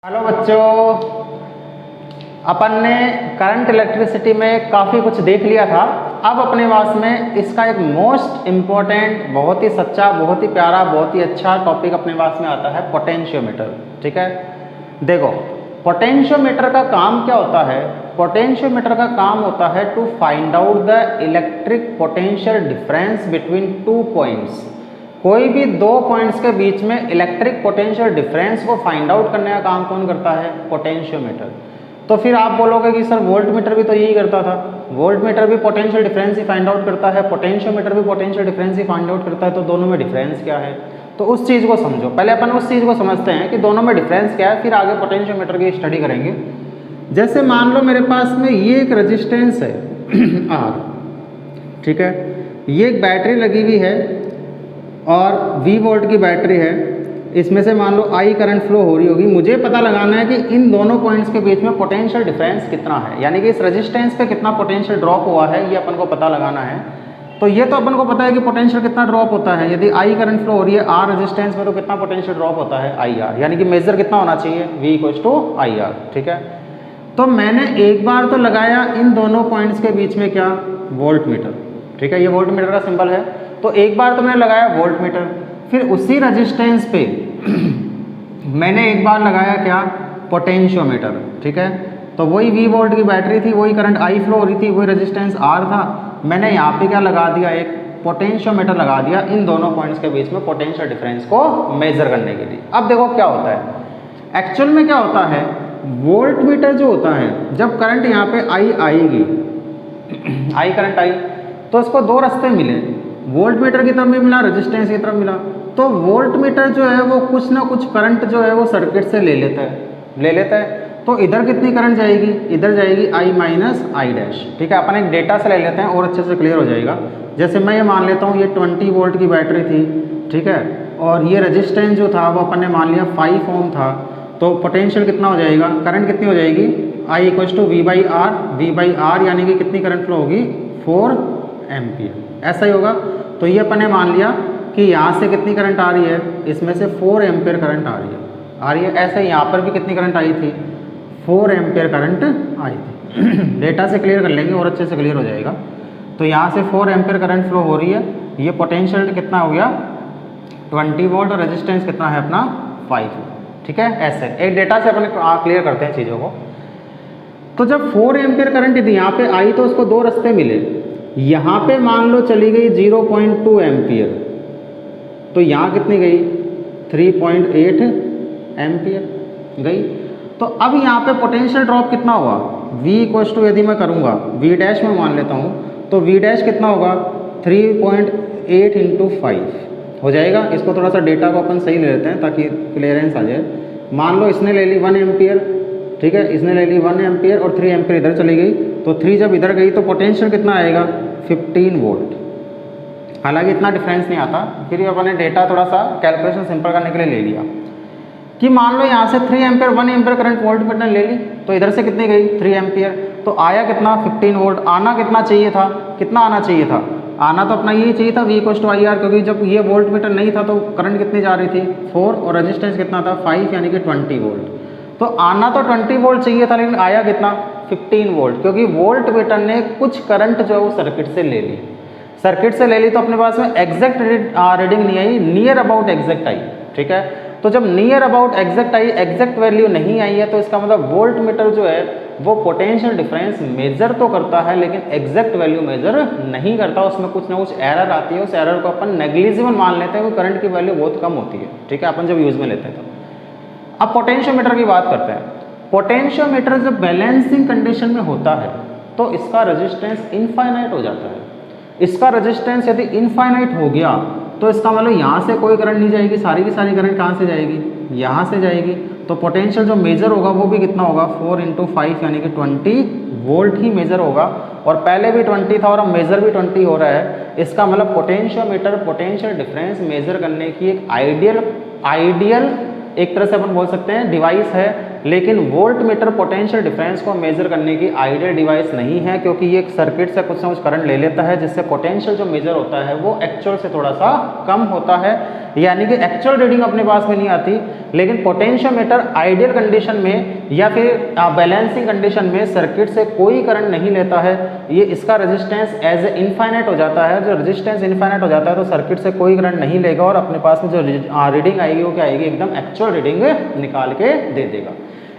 Hello बच्चों, अपन ने current electricity में काफ़ी कुछ देख लिया था। अब अपने पास में इसका एक मोस्ट इम्पॉर्टेंट, बहुत ही सच्चा, बहुत ही प्यारा, बहुत ही अच्छा टॉपिक अपने पास में आता है, पोटेंशियोमीटर। ठीक है, देखो पोटेंशियोमीटर का काम क्या होता है। पोटेंशियोमीटर का काम होता है to find out the electric potential difference between two points. कोई भी दो पॉइंट्स के बीच में इलेक्ट्रिक पोटेंशियल डिफरेंस को फाइंड आउट करने का काम कौन करता है? पोटेंशियोमीटर। तो फिर आप बोलोगे कि सर वोल्टमीटर भी तो यही करता था। वोल्टमीटर भी पोटेंशियल डिफरेंस ही फाइंड आउट करता है, पोटेंशियोमीटर भी पोटेंशियल डिफरेंस ही फाइंड आउट करता है, तो दोनों में डिफरेंस क्या है? तो उस चीज़ को समझो। पहले अपन उस चीज़ को समझते हैं कि दोनों में डिफरेंस क्या है, फिर आगे पोटेंशियोमीटर की स्टडी करेंगे। जैसे मान लो मेरे पास में ये एक रेजिस्टेंस है आर, ठीक है, ये एक बैटरी लगी हुई है और V वोल्ट की बैटरी है। इसमें से मान लो I करंट फ्लो हो रही होगी। मुझे पता लगाना है कि इन दोनों पॉइंट्स के बीच में पोटेंशियल डिफरेंस कितना है, यानी कि इस रेजिस्टेंस पे कितना पोटेंशियल ड्रॉप हुआ है, ये अपन को पता लगाना है। तो ये तो अपन को पता है कि पोटेंशियल कितना ड्रॉप होता है। यदि I करंट फ्लो हो रही है R रेजिस्टेंस में, तो कितना पोटेंशियल ड्रॉप होता है? IR, यानी कि मेजर कितना होना चाहिए? V = IR। ठीक है, तो मैंने एक बार तो लगाया इन दोनों पॉइंट्स के बीच में क्या? वोल्टमीटर। ठीक है, ये वोल्टमीटर का सिंबल है। तो एक बार तो मैंने लगाया वोल्टमीटर, फिर उसी रेजिस्टेंस पे मैंने एक बार लगाया क्या? पोटेंशियोमीटर। ठीक है, तो वही V वोल्ट की बैटरी थी, वही करंट I फ्लो हो रही थी, वही रेजिस्टेंस R था। मैंने यहाँ पे क्या लगा दिया? एक पोटेंशियोमीटर लगा दिया इन दोनों पॉइंट्स के बीच में पोटेंशियल डिफरेंस को मेजर करने के लिए। अब देखो क्या होता है एक्चुअल में। क्या होता है, वोल्टमीटर जो होता है, जब करंट यहाँ पे I आएगी, I करंट आई, तो इसको दो रास्ते मिले, वोल्टमीटर की तरफ भी मिला, रेजिस्टेंस की तरफ मिला। तो वोल्टमीटर जो है वो कुछ ना कुछ करंट जो है वो सर्किट से ले लेता है। तो इधर कितनी करंट जाएगी? इधर जाएगी I-I'। ठीक है, अपन एक डेटा से ले लेते हैं और अच्छे से क्लियर हो जाएगा। जैसे मैं ये मान लेता हूँ ये 20 वोल्ट की बैटरी थी, ठीक है, और ये रेजिस्टेंस जो था वो अपन ने मान लिया 5 ओम था। तो पोटेंशियल कितना हो जाएगा? करंट कितनी हो जाएगी? I = V/R यानी कि कितनी करंट फ्लो होगी? 4 एम्पियर। ऐसा ही होगा। तो ये अपन ने मान लिया कि यहाँ से कितनी करंट आ रही है? इसमें से 4 एम्पियर करंट आ रही है। ऐसे यहाँ पर भी कितनी करंट आई थी? 4 एम्पियर करंट आई थी। डेटा से क्लियर कर लेंगे और अच्छे से क्लियर हो जाएगा। तो यहाँ से 4 एम्पियर करंट फ्लो हो रही है। ये पोटेंशियल कितना हो गया? 20 वोल्ट, और रेजिस्टेंस कितना है अपना? 5। ठीक है, ऐसे एक डेटा से अपन क्लियर करते हैं चीज़ों को। तो जब 4 एम्पियर करंट यदि यहाँ पे आई तो उसको दो रास्ते मिले। यहाँ पे मान लो चली गई 0.2 एम्पियर, तो यहाँ कितनी गई? 3.8 एम्पियर गई। तो अब यहाँ पे पोटेंशियल ड्रॉप कितना हुआ? V यदि मैं करूँगा V' में मान लेता हूँ, तो V' कितना होगा? 3.8 × 5 हो जाएगा। इसको थोड़ा सा डेटा को अपन सही ले लेते हैं ताकि क्लियरेंस आ जाए। मान लो इसने ले ली 1 एम्पियर, ठीक है, इसने ले ली 1 एम्पियर और 3 एम्पियर इधर चली गई। तो 3 जब इधर गई तो पोटेंशियल कितना आएगा? 15 वोल्ट। हालांकि इतना डिफरेंस नहीं आता, फिर भी अपन ने डेटा थोड़ा सा कैलकुलेशन सिंपल करने के लिए ले लिया कि मान लो यहाँ से 3 एम्पियर 1 एम्पियर करंट वोल्टमीटर ने ले ली, तो इधर से कितनी गई? 3 एम्पियर। तो आया कितना? 15 वोल्ट। आना कितना चाहिए था? कितना आना चाहिए था? आना तो अपना यही चाहिए था V = IR, क्योंकि जब ये वोल्टमीटर नहीं था तो करंट कितनी जा रही थी? 4, और रेजिस्टेंस कितना था? 5, यानी कि 20 वोल्ट। तो आना तो 20 वोल्ट चाहिए था, लेकिन आया कितना? 15 वोल्ट, क्योंकि वोल्टमीटर ने कुछ करंट जो है वो सर्किट से ले ली। सर्किट से ले ली तो अपने पास में एग्जैक्ट रीडिंग नहीं आई, नियर अबाउट एग्जैक्ट आई। ठीक है, तो जब near about exact I, exact value नहीं आई है, तो इसका मतलब वोल्टमीटर जो है वो पोटेंशियल डिफरेंस मेजर तो करता है लेकिन एग्जैक्ट वैल्यू मेजर नहीं करता। उसमें कुछ ना कुछ एरर आती है, उस एरर को अपन नेग्लिजिबल मान लेते हैं, क्योंकि करंट की वैल्यू बहुत कम होती है। ठीक है, अपन जब यूज़ में लेते हैं तो। अब पोटेंशियोमीटर की बात करते हैं। पोटेंशियोमीटर जब बैलेंसिंग कंडीशन में होता है तो इसका रेजिस्टेंस इनफाइनाइट हो जाता है। इसका रेजिस्टेंस यदि इनफाइनाइट हो गया तो इसका मतलब यहाँ से कोई करंट नहीं जाएगी, सारी की सारी करंट कहाँ से जाएगी? यहाँ से जाएगी। तो पोटेंशियल जो मेजर होगा वो भी कितना होगा? 4 × 5 यानी कि 20 वोल्ट ही मेजर होगा। और पहले भी 20 था और अब मेजर भी 20 हो रहा है। इसका मतलब पोटेंशियोमीटर पोटेंशियल डिफरेंस मेजर करने की एक आइडियल एक तरह से अपन बोल सकते हैं डिवाइस है, लेकिन वोल्ट मीटर पोटेंशियल डिफरेंस को मेजर करने की आइडियल डिवाइस नहीं है, क्योंकि ये एक सर्किट से कुछ ना कुछ करंट ले लेता है, जिससे पोटेंशियल जो मेजर होता है वो एक्चुअल से थोड़ा सा कम होता है, यानी कि एक्चुअल रीडिंग अपने पास में नहीं आती। लेकिन पोटेंशियोमीटर आइडियल कंडीशन में या फिर बैलेंसिंग कंडीशन में सर्किट से कोई करंट नहीं लेता है, ये इसका रेजिस्टेंस एज ए इनफाइनाइट हो जाता है। जो रेजिस्टेंस इनफाइनाइट हो जाता है तो सर्किट से कोई करंट नहीं लेगा और अपने पास में जो रीडिंग आएगी वो क्या आएगी, एकदम एक्चुअल रीडिंग निकाल के दे देगा।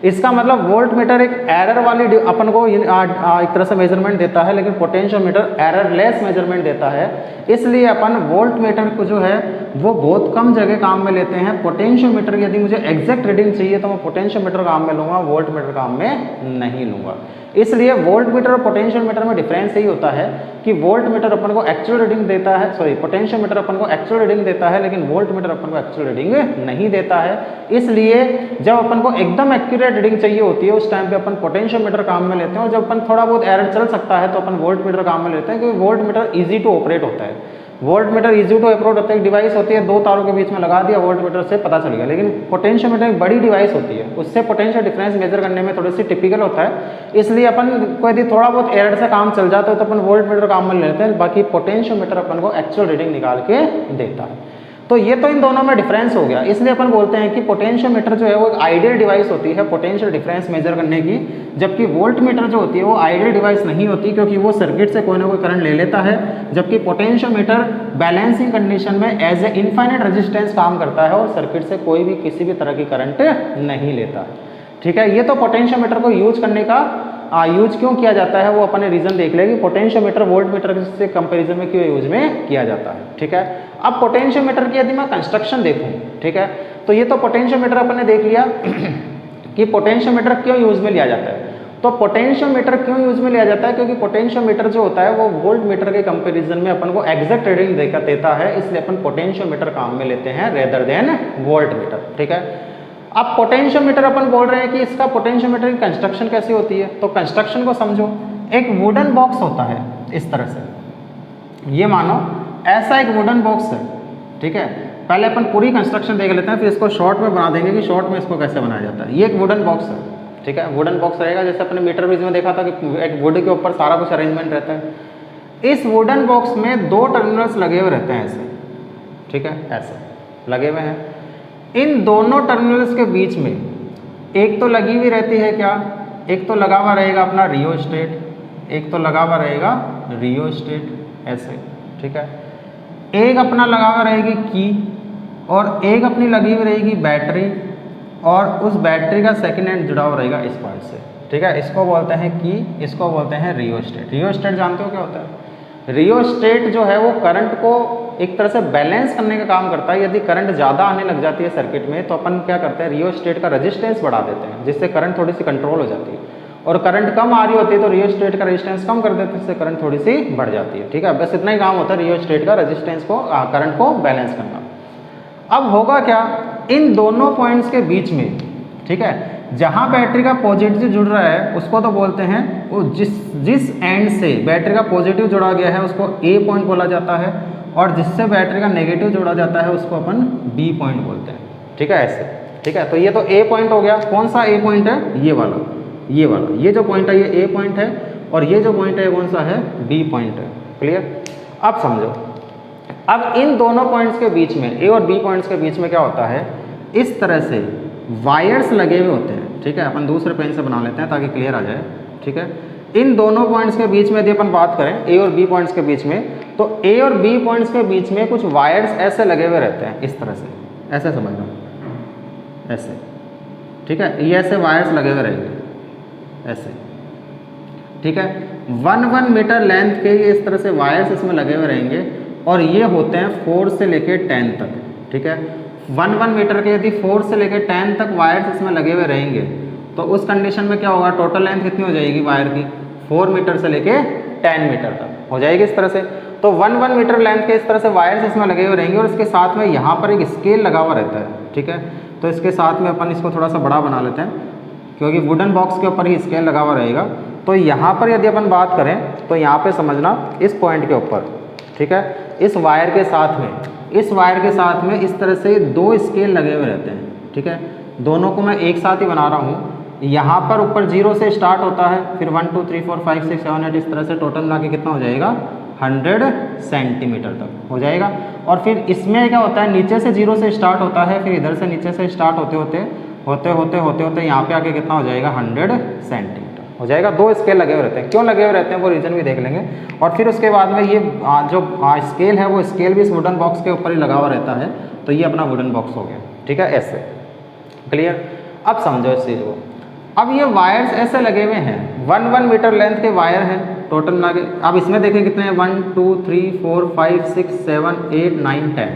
इसका मतलब वोल्ट मीटर एक एरर वाली अपन को एक तरह से मेजरमेंट देता है, लेकिन पोटेंशियोमीटर एररलेस मेजरमेंट देता है। इसलिए अपन वोल्ट मीटर को जो है वो बहुत कम जगह काम में लेते हैं। पोटेंशियोमीटर यदि मुझे एग्जैक्ट रीडिंग चाहिए तो मैं पोटेंशियोमीटर काम में लूँगा, वोल्ट मीटर काम में नहीं लूँगा। इसलिए वोल्ट मीटर और पोटेंशियल मीटर में डिफरेंस यही होता है कि वोल्ट मीटर अपन को एक्चुअल रीडिंग देता है, सॉरी पोटेंशियल मीटर अपन को एक्चुअल रीडिंग देता है, लेकिन वोल्ट मीटर अपन को एक्चुअल रीडिंग नहीं देता है। इसलिए जब अपन को एकदम एक्यूरेट रीडिंग चाहिए होती है उस टाइम पे अपन पोटेंशियल मीटर काम में लेते हैं, और जब अपन थोड़ा बहुत एरर चल सकता है तो अपन वोल्ट मीटर काम में लेते हैं, क्योंकि voltmeter easy to operate होता है। Voltmeter easy to operate होता है, एक डिवाइस होती है, दो तारों के बीच में लगा दिया, वोल्ट मीटर से पता चल गया। लेकिन पोटेंशियोमीटर एक बड़ी डिवाइस होती है, उससे पोटेंशियल डिफरेंस मेजर करने में थोड़ी सी टिपिकल होता है। इसलिए अपन को यदि थोड़ा बहुत एरर से काम चल जाता है तो अपन वोल्ट मीटर काम में लेते हैं, बाकी पोटेंशियोमीटर अपन को एक्चुअल रीडिंग निकाल के देता है। तो ये तो इन दोनों में डिफरेंस हो गया। इसलिए अपन बोलते हैं कि पोटेंशियोमीटर जो है वो एक आइडियल डिवाइस होती है पोटेंशियल डिफरेंस मेजर करने की, जबकि वोल्ट मीटर जो होती है वो आइडियल डिवाइस नहीं होती, क्योंकि वो सर्किट से कोई ना कोई करंट ले लेता है। जबकि पोटेंशियोमीटर बैलेंसिंग कंडीशन में एज ए इनफाइनाइट रेजिस्टेंस काम करता है और सर्किट से कोई भी किसी भी तरह की करंट नहीं लेता है। ठीक है, ये तो पोटेंशियोमीटर को यूज करने का यूज क्यों किया जाता है वो अपन ने रीजन देख लिया कि पोटेंशियोमीटर वोल्ट मीटर से कंपैरिजन में क्यों यूज में किया जाता है। ठीक है, अब पोटेंशियोमीटर की यदि मैं कंस्ट्रक्शन देखूं, ठीक है, तो ये तो पोटेंशियोमीटर अपन ने देख लिया कि पोटेंशियोमीटर क्यों यूज में लिया जाता है। तो पोटेंशियोमीटर क्यों यूज में लिया जाता है, क्योंकि पोटेंशियोमीटर जो होता है वो वोल्ट मीटर के कंपैरिजन में अपन को एग्जैक्ट रीडिंग देता है, इसलिए अपन पोटेंशियोमीटर काम में लेते हैं रेदर देन वोल्ट मीटर। ठीक है, अब पोटेंशियोमीटर अपन बोल रहे हैं कि इसका पोटेंशियोमीटर की कंस्ट्रक्शन कैसी होती है, तो कंस्ट्रक्शन को समझो। एक वुडन बॉक्स होता है इस तरह से, ये मानो ऐसा एक वुडन बॉक्स है। ठीक है, पहले अपन पूरी कंस्ट्रक्शन देख लेते हैं, फिर इसको शॉर्ट में बना देंगे कि शॉर्ट में इसको कैसे बनाया जाता है। ये एक वुडन बॉक्स है। ठीक है, वुडन बॉक्स रहेगा, जैसे अपने मीटर ब्रिज में देखा था कि एक वुड के ऊपर सारा कुछ अरेंजमेंट रहता है। इस वुडन बॉक्स में दो टर्मिनल्स लगे हुए रहते हैं ऐसे। ठीक है, ऐसे लगे हुए हैं। इन दोनों टर्मिनल्स के बीच में एक तो लगी हुई रहती है क्या, एक तो लगा हुआ रहेगा अपना रियोस्टेट, एक तो लगा हुआ रहेगा रियोस्टेट ऐसे। ठीक है, एक अपना लगा हुआ रहेगी की, और एक अपनी लगी हुई रहेगी बैटरी, और उस बैटरी का सेकेंड हैंड जुड़ा हुआ रहेगा इस पार्ट से। ठीक है, इसको बोलते हैं की, इसको बोलते हैं रियोस्टेट। रियोस्टेट जानते हो क्या होता है? रियोस्टेट जो है वो करंट को एक तरह से बैलेंस करने का काम करता है। यदि करंट ज़्यादा आने लग जाती है सर्किट में तो अपन क्या करते हैं, रियोस्टेट का रेजिस्टेंस बढ़ा देते हैं, जिससे करंट थोड़ी सी कंट्रोल हो जाती है। और करंट कम आ रही होती है तो रियोस्टेट का रेजिस्टेंस कम कर देते हैं, जिससे करंट थोड़ी सी बढ़ जाती है। ठीक है, बस इतना ही काम होता है रियोस्टेट का, रेजिस्टेंस को करंट को बैलेंस करना। अब होगा क्या, इन दोनों पॉइंट्स के बीच में, ठीक है, जहाँ बैटरी का पॉजिटिव जुड़ रहा है उसको तो बोलते हैं, वो जिस एंड से बैटरी का पॉजिटिव जुड़ा गया है उसको ए पॉइंट बोला जाता है, और जिससे बैटरी का नेगेटिव जोड़ा जाता है उसको अपन बी पॉइंट बोलते हैं। ठीक है, ऐसे। ठीक है, तो ये तो ए पॉइंट हो गया। कौन सा ए पॉइंट है? ये वाला, ये वाला, ये जो पॉइंट है ये ए पॉइंट है, और ये जो पॉइंट है कौन सा है? बी पॉइंट है। क्लियर? अब समझो, अब इन दोनों पॉइंट्स के बीच में, ए और बी पॉइंट्स के बीच में क्या होता है, इस तरह से वायर्स लगे हुए होते हैं। ठीक है, अपन दूसरे पेन से बना लेते हैं ताकि क्लियर आ जाए। ठीक है, इन दोनों पॉइंट्स के बीच में यदि अपन बात करें ए और बी पॉइंट्स के बीच में, तो ए और बी पॉइंट्स के बीच में कुछ वायर्स ऐसे लगे हुए रहते हैं इस तरह से, ऐसे समझना, ऐसे। ठीक है, ये ऐसे वायर्स लगे हुए रहेंगे ऐसे। ठीक है, 1 मीटर लेंथ के ये इस तरह से वायर्स इसमें लगे हुए रहेंगे, और ये होते हैं 4 से लेके 10 तक। ठीक है, 1 मीटर के यदि 4 से लेके 10 तक वायर्स इसमें लगे हुए रहेंगे तो उस कंडीशन में क्या होगा, टोटल लेंथ कितनी हो जाएगी वायर की? 4 मीटर से लेके 10 मीटर तक हो जाएगी इस तरह से। तो 1 मीटर लेंथ के इस तरह से वायर्स इसमें लगे हुए रहेंगे, और इसके साथ में यहाँ पर एक स्केल लगा हुआ रहता है। ठीक है, तो इसके साथ में अपन इसको थोड़ा सा बड़ा बना लेते हैं, क्योंकि वुडन बॉक्स के ऊपर ही स्केल लगा हुआ रहेगा। तो यहाँ पर यदि अपन बात करें तो यहाँ पे समझना, इस पॉइंट के ऊपर, ठीक है, इस वायर के साथ में, इस वायर के साथ में इस तरह से 2 स्केल लगे हुए रहते हैं। ठीक है, दोनों को मैं एक साथ ही बना रहा हूँ। यहाँ पर ऊपर 0 से स्टार्ट होता है, फिर 1 2 3 4 5 6 7 8 इस तरह से टोटल मिला के कितना हो जाएगा 100 सेंटीमीटर तक हो जाएगा। और फिर इसमें क्या होता है, नीचे से 0 से स्टार्ट होता है, फिर इधर से नीचे से स्टार्ट होते यहाँ पे आके कितना हो जाएगा 100 सेंटीमीटर हो जाएगा। 2 स्केल लगे हुए रहते हैं, क्यों लगे हुए रहते हैं वो रीजन भी देख लेंगे। और फिर उसके बाद में ये जो स्केल है वो स्केल भी इस वुडन बॉक्स के ऊपर ही लगा हुआ रहता है। तो ये अपना वुडन बॉक्स हो गया, ठीक है, ऐसे क्लियर। अब समझो इस चीज़ को। अब ये वायर्स ऐसे लगे हुए हैं, 1 मीटर लेंथ के वायर हैं टोटल ना के। अब इसमें देखें कितने हैं, 1 2 3 4 5 6 7 8 9 10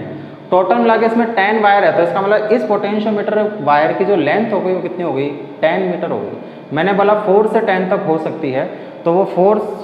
टोटल मिला के इसमें 10 वायर है। तो इसका मतलब इस पोटेंशियोमीटर वायर की जो लेंथ हो गई वो कितनी हो गई 10 मीटर हो गई। मैंने बोला 4 से 10 तक हो सकती है, तो वो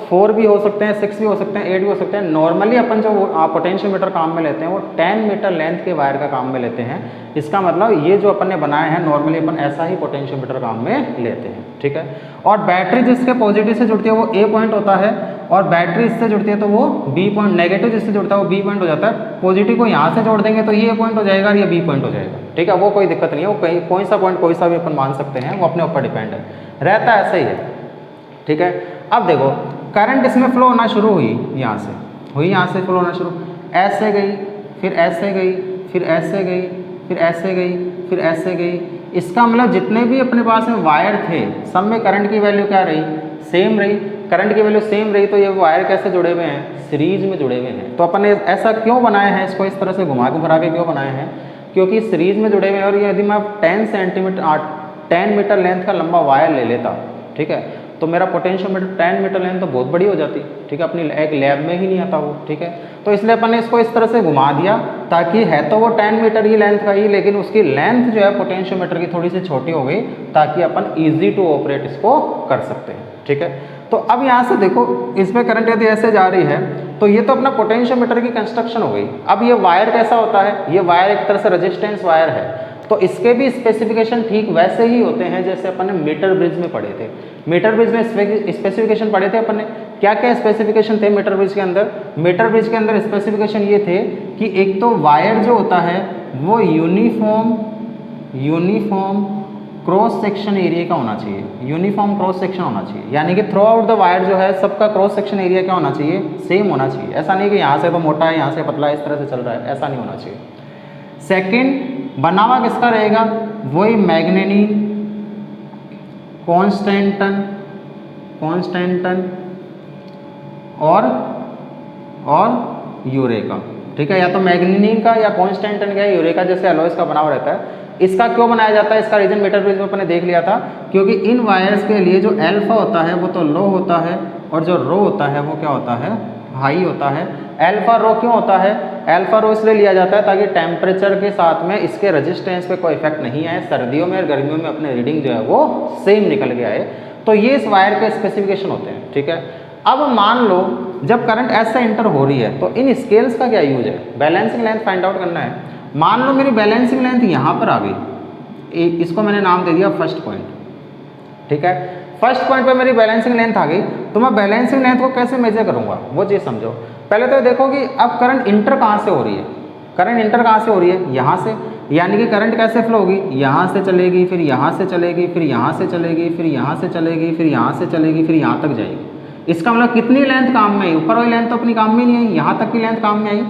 4 भी हो सकते हैं, 6 भी हो सकते हैं, 8 भी हो सकते हैं। नॉर्मली अपन जो पोटेंशियोमीटर काम में लेते हैं वो 10 मीटर लेंथ के वायर का काम में लेते हैं। इसका मतलब ये जो अपन ने बनाए हैं नॉर्मली अपन ऐसा ही पोटेंशियोमीटर काम में लेते हैं, ठीक है। और बैटरी जिसके पॉजिटिव से जुड़ती है वो A पॉइंट होता है, और बैटरी इससे जुड़ती है तो वो B पॉइंट, नेगेटिव जिससे जुड़ता है वो B पॉइंट हो जाता है। पॉजिटिव को यहाँ से जोड़ देंगे तो ये A पॉइंट हो जाएगा और ये B पॉइंट हो जाएगा, ठीक है। वो कोई दिक्कत नहीं है, वो कहीं कोई सा पॉइंट कोई सा भी अपन मान सकते हैं, वो अपने ऊपर डिपेंड है, रहता है ऐसे ही है, ठीक है। अब देखो करंट इसमें फ्लो होना शुरू हुई, यहाँ से हुई, यहाँ से फ्लो होना शुरू, ऐसे गई, फिर ऐसे गई, फिर ऐसे गई, फिर ऐसे गई, फिर ऐसे गई। इसका मतलब जितने भी अपने पास में वायर थे सब में करंट की वैल्यू क्या रही, सेम रही। करंट की वैल्यू सेम रही तो ये वायर कैसे जुड़े हुए हैं, सीरीज में जुड़े हुए हैं। तो अपन ने ऐसा क्यों बनाया है, इसको इस तरह से घुमा के क्यों बनाए हैं, क्योंकि सीरीज में जुड़े हुए हैं। और ये यदि मैं 10 मीटर लेंथ का लंबा वायर ले लेता, ठीक है, तो मेरा पोटेंशियोमीटर 10 मीटर लेंथ तो बहुत बड़ी हो जाती, ठीक है, अपनी एक लैब में ही नहीं आता वो, ठीक है। तो इसलिए अपन ने इसको इस तरह से घुमा दिया ताकि है तो वो 10 मीटर ही लेंथ का ही, लेकिन उसकी लेंथ जो है पोटेंशियोमीटर की थोड़ी सी छोटी हो गई ताकि अपन ईजी टू ऑपरेट इसको कर सकते हैं, ठीक है। तो अब यहाँ से देखो इसमें करंट यदि ऐसे जा रही है तो ये तो अपना पोटेंशियोमीटर की कंस्ट्रक्शन हो गई। अब ये वायर कैसा होता है, ये वायर एक तरह से रेजिस्टेंस वायर है, तो इसके भी स्पेसिफिकेशन ठीक वैसे ही होते हैं जैसे अपन ने मीटर ब्रिज में पढ़े थे। मीटर ब्रिज में स्पेसिफिकेशन पढ़े थे अपन ने, क्या क्या स्पेसिफिकेशन थे मीटर ब्रिज के अंदर। मीटर ब्रिज के अंदर स्पेसिफिकेशन ये थे कि एक तो वायर जो होता है वो यूनिफॉर्म क्रॉस सेक्शन एरिया का होना चाहिए, यूनिफॉर्म क्रॉस सेक्शन होना चाहिए, यानी कि थ्रू आउट द वायर जो है सबका क्रॉस सेक्शन एरिया क्या होना चाहिए, सेम होना चाहिए। ऐसा नहीं कि यहाँ से तो मोटा है यहाँ से पतला है इस तरह से चल रहा है, ऐसा नहीं होना चाहिए। सेकंड बनावा किसका रहेगा, वही मैग्नेनिन, कॉन्स्टेंटन और यूरेका, ठीक है। या तो मैग्नीनिन का या कॉन्स्टेंटन का या यूरेका जैसे अलॉयस का बना हुआ रहता है। इसका क्यों बनाया जाता है, इसका रीजन मीटर ब्रिज में अपने देख लिया था, क्योंकि इन वायर्स के लिए जो अल्फा होता है वो तो लो होता है और जो रो होता है वो क्या होता है, हाई होता है। अल्फा रो क्यों होता है, अल्फा रो इसलिए लिया जाता है ताकि टेम्परेचर के साथ में इसके रेजिस्टेंस पे कोई इफेक्ट नहीं आए, सर्दियों में और गर्मियों में अपने रीडिंग जो है वो सेम निकल के आए। तो ये इस वायर के स्पेसिफिकेशन होते हैं, ठीक है। अब मान लो जब करंट ऐसे एंटर हो रही है तो इन स्केल्स का क्या यूज है, बैलेंसिंग लेंथ फाइंड आउट करना है। मान लो मेरी बैलेंसिंग लेंथ यहाँ पर आ गई, इसको मैंने नाम दे दिया फर्स्ट पॉइंट, ठीक है। फर्स्ट पॉइंट पे मेरी बैलेंसिंग लेंथ आ गई, तो मैं बैलेंसिंग लेंथ को कैसे मेजर करूँगा वो चीज़ समझो। पहले तो देखो कि अब करंट इंटर कहाँ से हो रही है, करंट इंटर कहाँ से हो रही है, यहाँ से, यानी कि करंट कैसे फ्लो होगी, यहाँ से चलेगी, फिर यहाँ से चलेगी, फिर यहाँ से चलेगी, फिर यहाँ से चलेगी, फिर यहाँ से चलेगी, फिर यहाँ तक जाएगी। इसका मतलब कितनी लेंथ काम में आई, ऊपर वाली लेंथ तो अपनी काम में नहीं आई, यहाँ तक की लेंथ काम में आई।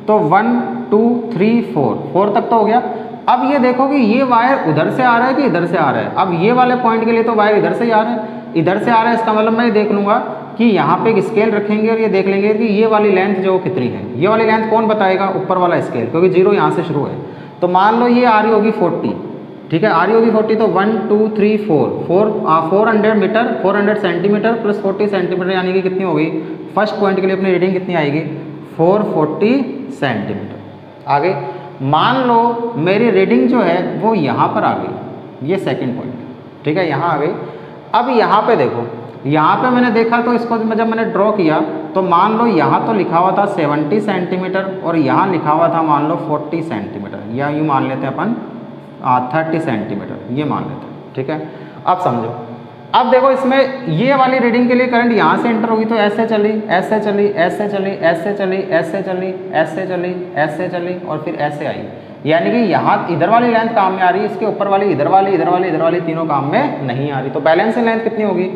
तो 1 2 3 4 तक तो हो गया। अब ये देखो कि ये वायर उधर से आ रहा है कि इधर से आ रहा है। अब ये वाले पॉइंट के लिए तो वायर इधर से ही आ रहा है, इधर से आ रहा है, इसका मतलब मैं देख लूँगा कि यहाँ पे एक स्केल रखेंगे और ये देख लेंगे कि ये वाली लेंथ जो कितनी है। ये वाली लेंथ कौन बताएगा, ऊपर वाला स्केल, क्योंकि 0 यहाँ से शुरू है। तो मान लो ये आ रही होगी 40, ठीक है, आ रही होगी 40, तो 1 2 3 400 मीटर, 400 सेंटीमीटर प्लस 40 सेंटीमीटर, यानी कि कितनी हो गई, फर्स्ट पॉइंट के लिए अपनी रीडिंग कितनी आएगी, 440 सेंटीमीटर। आगे मान लो मेरी रीडिंग जो है वो यहाँ पर आ गई, ये सेकंड पॉइंट, ठीक है, यहाँ आ गई। अब यहाँ पे देखो, यहाँ पे मैंने देखा तो इसको जब मैंने ड्रॉ किया तो मान लो यहाँ तो लिखा हुआ था 70 सेंटीमीटर और यहाँ लिखा हुआ था मान लो 40 सेंटीमीटर, या यूँ मान लेते हैं अपन 30 सेंटीमीटर, ये मान लेते हैं, ठीक है। अब समझो, अब देखो इसमें ये वाली रीडिंग के लिए करंट यहाँ से एंटर होगी तो ऐसे चली, ऐसे चली, ऐसे चली, ऐसे चली, ऐसे चली, ऐसे चली, ऐसे चली और फिर ऐसे आई। यानी कि यहाँ इधर वाली लेंथ काम में आ रही है, इसके ऊपर वाली इधर वाली तीनों काम में नहीं आ रही। तो बैलेंसिंग लेंथ कितनी होगी?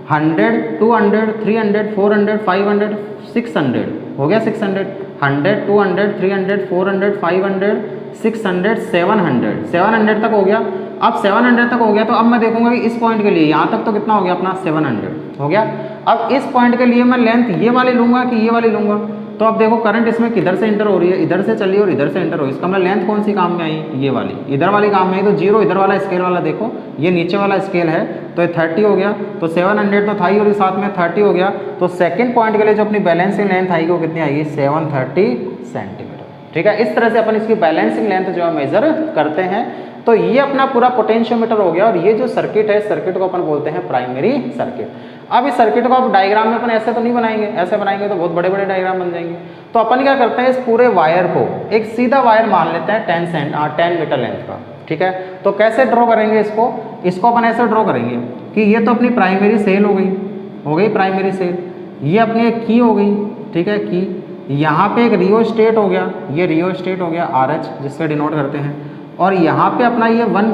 100, 200, 300, 400, 500, 600 हो गया 600, 100, 200, 300, 400, 500, 600, 700 700 तक हो गया। अब 700 तक हो गया तो अब मैं देखूंगा कि इस पॉइंट के लिए यहाँ तक तो कितना हो गया अपना 700 हो गया। अब इस पॉइंट के लिए मैं लेंथ ये वाली लूंगा कि ये वाली लूंगा? तो अब देखो करंट इसमें किधर से इंटर हो रही है, इधर से चली और इधर से इंटर हो रही है। इसका मतलब लेंथ कौन सी काम में आई? ये वाली, इधर वाली काम में आई। तो जीरो इधर वाला स्केल वाला देखो, ये नीचे वाला स्केल है तो ये 30 हो गया। तो 700 तो था ही और साथ में 30 हो गया। तो सेकंड पॉइंट के लिए जो अपनी बैलेंसिंग लेंथ आएगी वो कितनी आएगी? 730 सेंटीमीटर। ठीक है, इस तरह से अपन इसकी बैलेंसिंग लेंथ जो है मेजर करते हैं। तो ये अपना पूरा पोटेंशियोमीटर हो गया और ये जो सर्किट है, सर्किट को अपन बोलते हैं प्राइमरी सर्किट। अब इस सर्किट को आप डायग्राम में अपन ऐसे तो नहीं बनाएंगे, ऐसे बनाएंगे तो बहुत बड़े बड़े डायग्राम बन जाएंगे। तो अपन क्या करते हैं, इस पूरे वायर को एक सीधा वायर मान लेते हैं 10 मीटर लेंथ का। ठीक है, तो कैसे ड्रॉ करेंगे इसको अपन ऐसे ड्रॉ करेंगे कि ये तो अपनी प्राइमरी सेल हो गई प्राइमरी सेल, ये अपनी एक की हो गई। ठीक है, की यहाँ पे एक रियोस्टेट हो गया, ये रियोस्टेट हो गया RH जिससे डिनोट करते हैं। और यहाँ पे अपना ये 10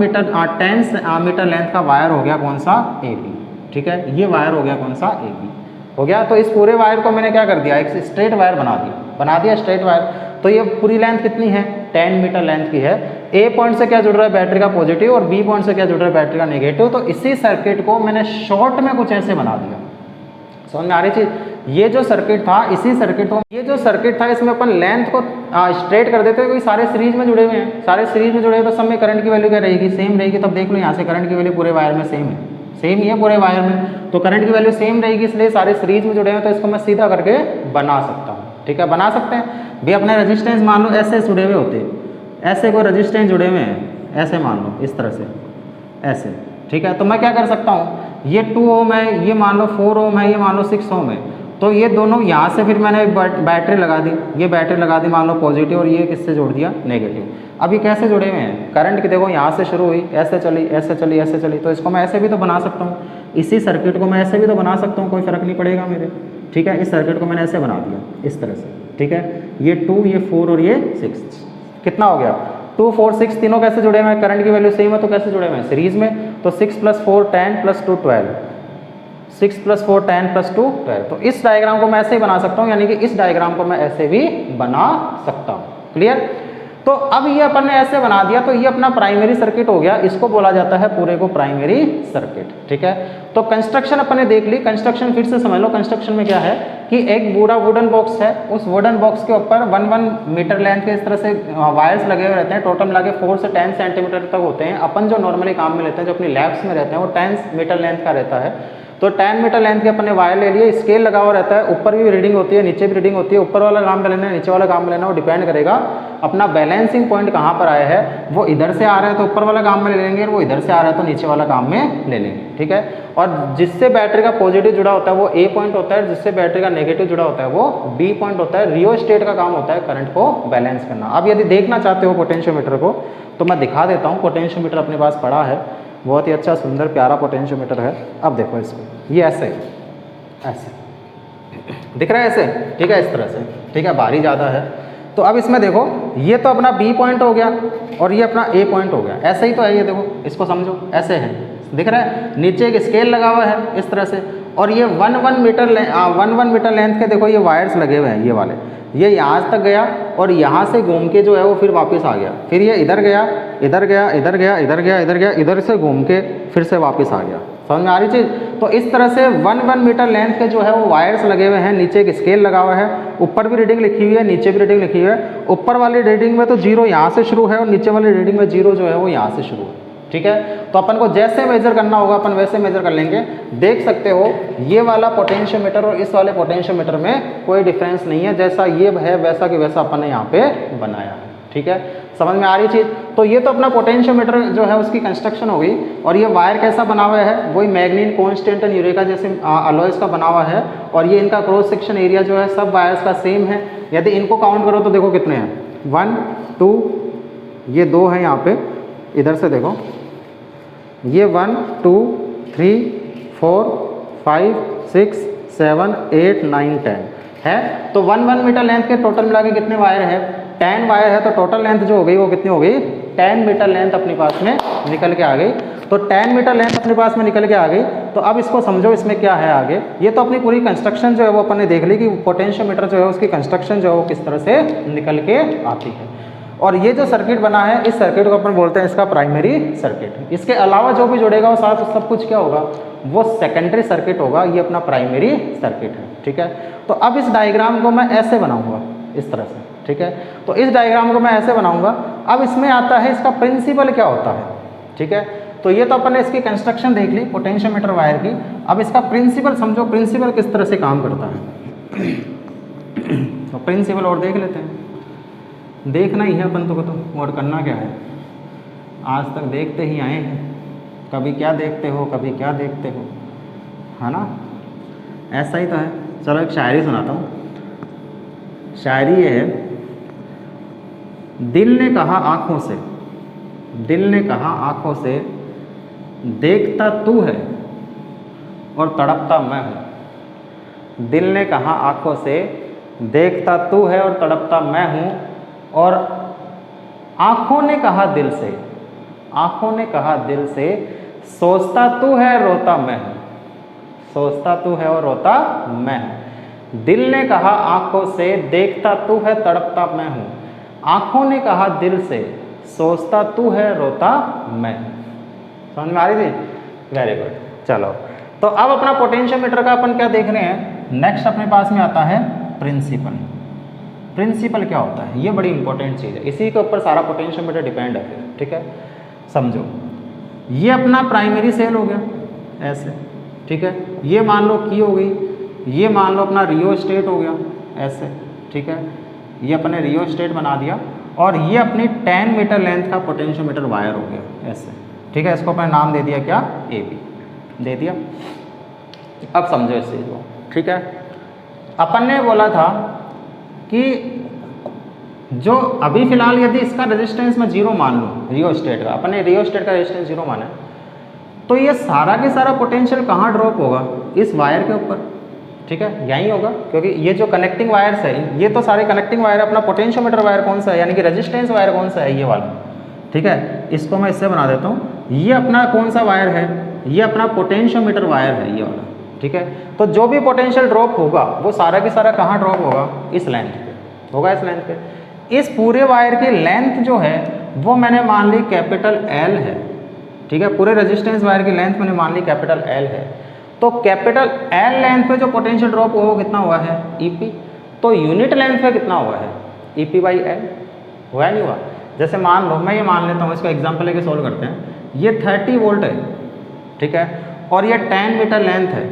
मीटर लेंथ का वायर हो गया कौन सा? AB। ठीक है, ये वायर हो गया कौन सा? AB हो गया। तो इस पूरे वायर को मैंने क्या कर दिया, एक स्ट्रेट वायर बना दिया स्ट्रेट वायर। तो ये पूरी लेंथ कितनी है? 10 मीटर लेंथ की है। A पॉइंट से क्या जुड़ रहा है? बैटरी का पॉजिटिव, और B पॉइंट से क्या जुड़ रहा है? बैटरी का नेगेटिव। तो इसी सर्किट को मैंने शॉर्ट में कुछ ऐसे बना दिया। समझ में आ रही चीज? ये जो सर्किट था, इसी सर्किट को, ये जो सर्किट था इसमें अपन लेंथ को स्ट्रेट कर देते हैं क्योंकि सारे सीरीज में जुड़े हुए हैं। सारे सीरीज में जुड़े हुए तो सब में करंट की वैल्यू क्या रहेगी? सेम रहेगी। तब देख लो यहाँ से करंट की वैल्यू पूरे वायर में सेम ही है पूरे वायर में। तो करंट की वैल्यू सेम रहेगी, इसलिए सारे सीरीज में जुड़े हैं। तो इसको मैं सीधा करके बना सकता हूँ। ठीक है, बना सकते हैं भी। अपने रजिस्टेंस मान लो ऐसे जुड़े हुए होते, ऐसे कोई रजिस्टेंस जुड़े हुए हैं, ऐसे मान लो इस तरह से ऐसे। ठीक है, तो मैं क्या कर सकता हूँ, ये 2 ओम है, ये मान लो 4 ओम है, ये मान लो 6 ओम है। तो ये दोनों यहाँ से फिर मैंने बैटरी लगा दी, ये बैटरी लगा दी मान लो पॉजिटिव, और ये किससे जोड़ दिया? नेगेटिव। अब ये कैसे जुड़े हुए हैं? करंट की देखो यहाँ से शुरू हुई, ऐसे चली ऐसे चली ऐसे चली। तो इसको मैं ऐसे भी तो बना सकता हूँ, इसी सर्किट को मैं ऐसे भी तो बना सकता हूँ, कोई फर्क नहीं पड़ेगा मेरे। ठीक है, इस सर्किट को मैंने ऐसे बना दिया इस तरह से। ठीक है, ये 2, ये 4 और ये 6 कितना हो गया? 2, 4, 6 तीनों कैसे जुड़े हुए हैं? करंट की वैल्यू सेम है तो कैसे जुड़े हुए हैं? सीरीज में। तो 6 + 4 10 + 2 12, 6 + 4 10 + 2 12। तो इस डायग्राम को मैं ऐसे ही बना सकता हूँ, यानी कि इस डायग्राम को मैं ऐसे भी बना सकता हूँ। क्लियर? तो अब ये अपन ने ऐसे बना दिया, तो ये अपना प्राइमरी सर्किट हो गया। इसको बोला जाता है पूरे को प्राइमरी सर्किट। ठीक है, तो कंस्ट्रक्शन अपन ने देख ली। कंस्ट्रक्शन फिर से समझ लो। कंस्ट्रक्शन में क्या है कि एक पूरा वुडन बॉक्स है, उस वुडन बॉक्स के ऊपर 1 मीटर लेंथ के इस तरह से वायर्स लगे हुए रहते हैं। टोटल मिला के 4 से 10 सेंटीमीटर तक होते हैं। अपन जो नॉर्मली काम में लेते हैं, जो अपनी लैब्स में रहते हैं, वो 10 मीटर लेंथ का रहता है। तो 10 मीटर लेंथ के अपने वायर ले लिए, स्केल लगा हुआ रहता है, ऊपर भी रीडिंग होती है, नीचे भी रीडिंग होती है। ऊपर वाला काम पे लेना है, नीचे वाला काम पे लेना, वो डिपेंड करेगा अपना बैलेंसिंग पॉइंट कहाँ पर आया है। वो इधर से आ रहा है तो ऊपर वाला काम में ले लेंगे, वो इधर से आ रहा है तो नीचे वाला काम में ले लेंगे। ठीक है, और जिससे बैटरी का पॉजिटिव जुड़ा होता है वो A पॉइंट होता है, जिससे बैटरी का नेगेटिव जुड़ा होता है वो B पॉइंट होता है। रियोस्टेट का काम होता है करंट को बैलेंस करना। अब यदि देखना चाहते हो पोटेंशियोमीटर को, तो मैं दिखा देता हूँ। पोटेंशियोमीटर अपने पास पड़ा है, बहुत ही अच्छा सुंदर प्यारा पोटेंशियोमीटर है। अब देखो इसको, ये ऐसे दिख रहा है ऐसे। ठीक है, इस तरह से। ठीक है, भारी ज़्यादा है। तो अब इसमें देखो, ये तो अपना B पॉइंट हो गया और ये अपना A पॉइंट हो गया। ऐसे ही तो है, ये देखो, इसको समझो, ऐसे है, दिख रहा है। नीचे एक स्केल लगा हुआ है इस तरह से, और ये 1 मीटर लेंथ के देखो ये वायर्स लगे हुए हैं, ये वाले। ये यहाँ तक गया और यहाँ से घूम के जो है वो फिर वापस आ गया। फिर ये इधर गया, इधर गया, इधर गया, इधर गया, इधर गया, इधर से घूम के फिर से वापस आ गया। समझ में आ रही चीज़? तो इस तरह से 1 मीटर लेंथ के जो है वो वायर्स लगे हुए हैं। नीचे एक स्केल लगा हुआ है, ऊपर भी रीडिंग लिखी हुई है, नीचे भी रीडिंग लिखी हुई है। ऊपर वाली रीडिंग में तो 0 यहाँ से शुरू है और नीचे वाली रीडिंग में 0 जो है वो यहाँ से शुरू है। ठीक है, तो अपन को जैसे मेजर करना होगा अपन वैसे मेजर कर लेंगे। देख सकते हो ये वाला पोटेंशियोमीटर और इस वाले पोटेंशियोमीटर में कोई डिफरेंस नहीं है, जैसा ये है वैसा कि वैसा अपन ने यहाँ पे बनाया है। ठीक है, समझ में आ रही चीज़? तो ये तो अपना पोटेंशियोमीटर जो है उसकी कंस्ट्रक्शन हो गई। और ये वायर कैसा बना हुआ है? वही मैग्नीन, कांस्टेंट एंड यूरेका जैसे अलॉयस का बना हुआ है। और ये इनका क्रॉस सेक्शन एरिया जो है सब वायर्स का सेम है। यदि इनको काउंट करो तो देखो कितने हैं, 1 2, ये 2 है यहाँ पे, इधर से देखो, ये 1 2 3 4 5 6 7 8 9 10 है। तो 1 मीटर लेंथ के टोटल मिला के कितने वायर है? 10 वायर है तो टोटल लेंथ जो हो गई वो कितनी हो गई, 10 मीटर लेंथ अपने पास में निकल के आ गई। तो 10 मीटर लेंथ अपने पास में निकल के आ गई। तो अब इसको समझो इसमें क्या है आगे। ये तो अपनी पूरी कंस्ट्रक्शन जो है वो अपन ने देख ली कि पोटेंशियोमीटर जो है उसकी कंस्ट्रक्शन जो है वो किस तरह से निकल के आती है। और ये जो सर्किट बना है इस सर्किट को अपन बोलते हैं इसका प्राइमरी सर्किट। इसके अलावा जो भी जुड़ेगा वो साथ सब कुछ क्या होगा, वो सेकेंडरी सर्किट होगा। ये अपना प्राइमरी सर्किट है, ठीक है। तो अब इस डायग्राम को मैं ऐसे बनाऊंगा इस तरह से, ठीक है। तो इस डायग्राम को मैं ऐसे बनाऊंगा। अब इसमें आता है इसका प्रिंसिपल क्या होता है, ठीक है। तो ये तो अपन ने इसकी कंस्ट्रक्शन देख ली पोटेंशियोमीटर वायर की। अब इसका प्रिंसिपल समझो, प्रिंसिपल किस तरह से काम करता है। तो प्रिंसिपल और देख लेते हैं। देखना ही है अपन को तो, और करना क्या है, आज तक देखते ही आए हैं। कभी क्या देखते हो, कभी क्या देखते हो, है ना, ऐसा ही तो है। चलो एक शायरी सुनाता हूँ। शायरी ये है, दिल ने कहा आँखों से, दिल ने कहा आँखों से, देखता तू है और तड़पता मैं हूँ। दिल ने कहा आँखों से, देखता तू है और तड़पता मैं हूँ। और आँखों ने कहा दिल से, आँखों ने कहा दिल से, सोचता तू है रोता मैं हूँ। सोचता तू है और रोता मैं हूँ। दिल ने कहा आँखों से, देखता तू है तड़पता मैं हूँ। आँखों ने कहा दिल से, सोचता तू है रोता मैं हूँ। समझ में आ रही थी? Very good. चलो तो अब अपना पोटेंशियोमीटर का अपन क्या देख रहे हैं, नेक्स्ट अपने पास में आता है प्रिंसिपल। प्रिंसिपल क्या होता है, ये बड़ी इंपॉर्टेंट चीज़ है, इसी के ऊपर सारा पोटेंशियोमीटर डिपेंड है फिर, ठीक है। समझो, ये अपना प्राइमरी सेल हो गया ऐसे, ठीक है। ये मान लो की हो गई, ये मान लो अपना रियोस्टेट हो गया ऐसे, ठीक है। ये अपने रियोस्टेट बना दिया और ये अपनी 10 मीटर लेंथ का पोटेंशियोमीटर वायर हो गया ऐसे, ठीक है। इसको अपने नाम दे दिया क्या, AB दे दिया। अब समझो इस चीज़ को, ठीक है। अपन ने बोला था कि जो अभी फिलहाल यदि इसका रेजिस्टेंस मैं 0 मान लूँ, रियोस्टेट का, अपन ने रियोस्टेट का रेजिस्टेंस 0 माना है, तो ये सारा के सारा पोटेंशियल कहाँ ड्रॉप होगा, इस वायर के ऊपर, ठीक है, यहीं होगा। क्योंकि ये जो कनेक्टिंग वायर्स है, ये तो सारे कनेक्टिंग वायर है। अपना पोटेंशियोमीटर वायर कौन सा है, यानी कि रेजिस्टेंस वायर कौन सा है, ये वाला, ठीक है। इसको मैं इससे बना देता हूँ। ये अपना कौन सा वायर है, ये अपना पोटेंशियोमीटर वायर है, ये वाला, ठीक है। तो जो भी पोटेंशियल ड्रॉप होगा वो सारा के सारा कहाँ ड्रॉप होगा, इस लेंथ पे होगा, इस लेंथ पे। इस पूरे वायर की लेंथ जो है वो मैंने मान ली कैपिटल L है, ठीक है। पूरे रेजिस्टेंस वायर की लेंथ मैंने मान ली कैपिटल L है। तो कैपिटल L लेंथ पे जो पोटेंशियल ड्रॉप हुआ वो कितना हुआ है, EP। तो यूनिट लेंथ पे कितना हुआ है, EP/L, हुआ नहीं हुआ। जैसे मान लो, मैं ये मान लेता हूँ, इसको एग्जाम्पल लेके सोल्व करते हैं। ये 30 वोल्ट है, ठीक है, और ये 10 मीटर लेंथ है।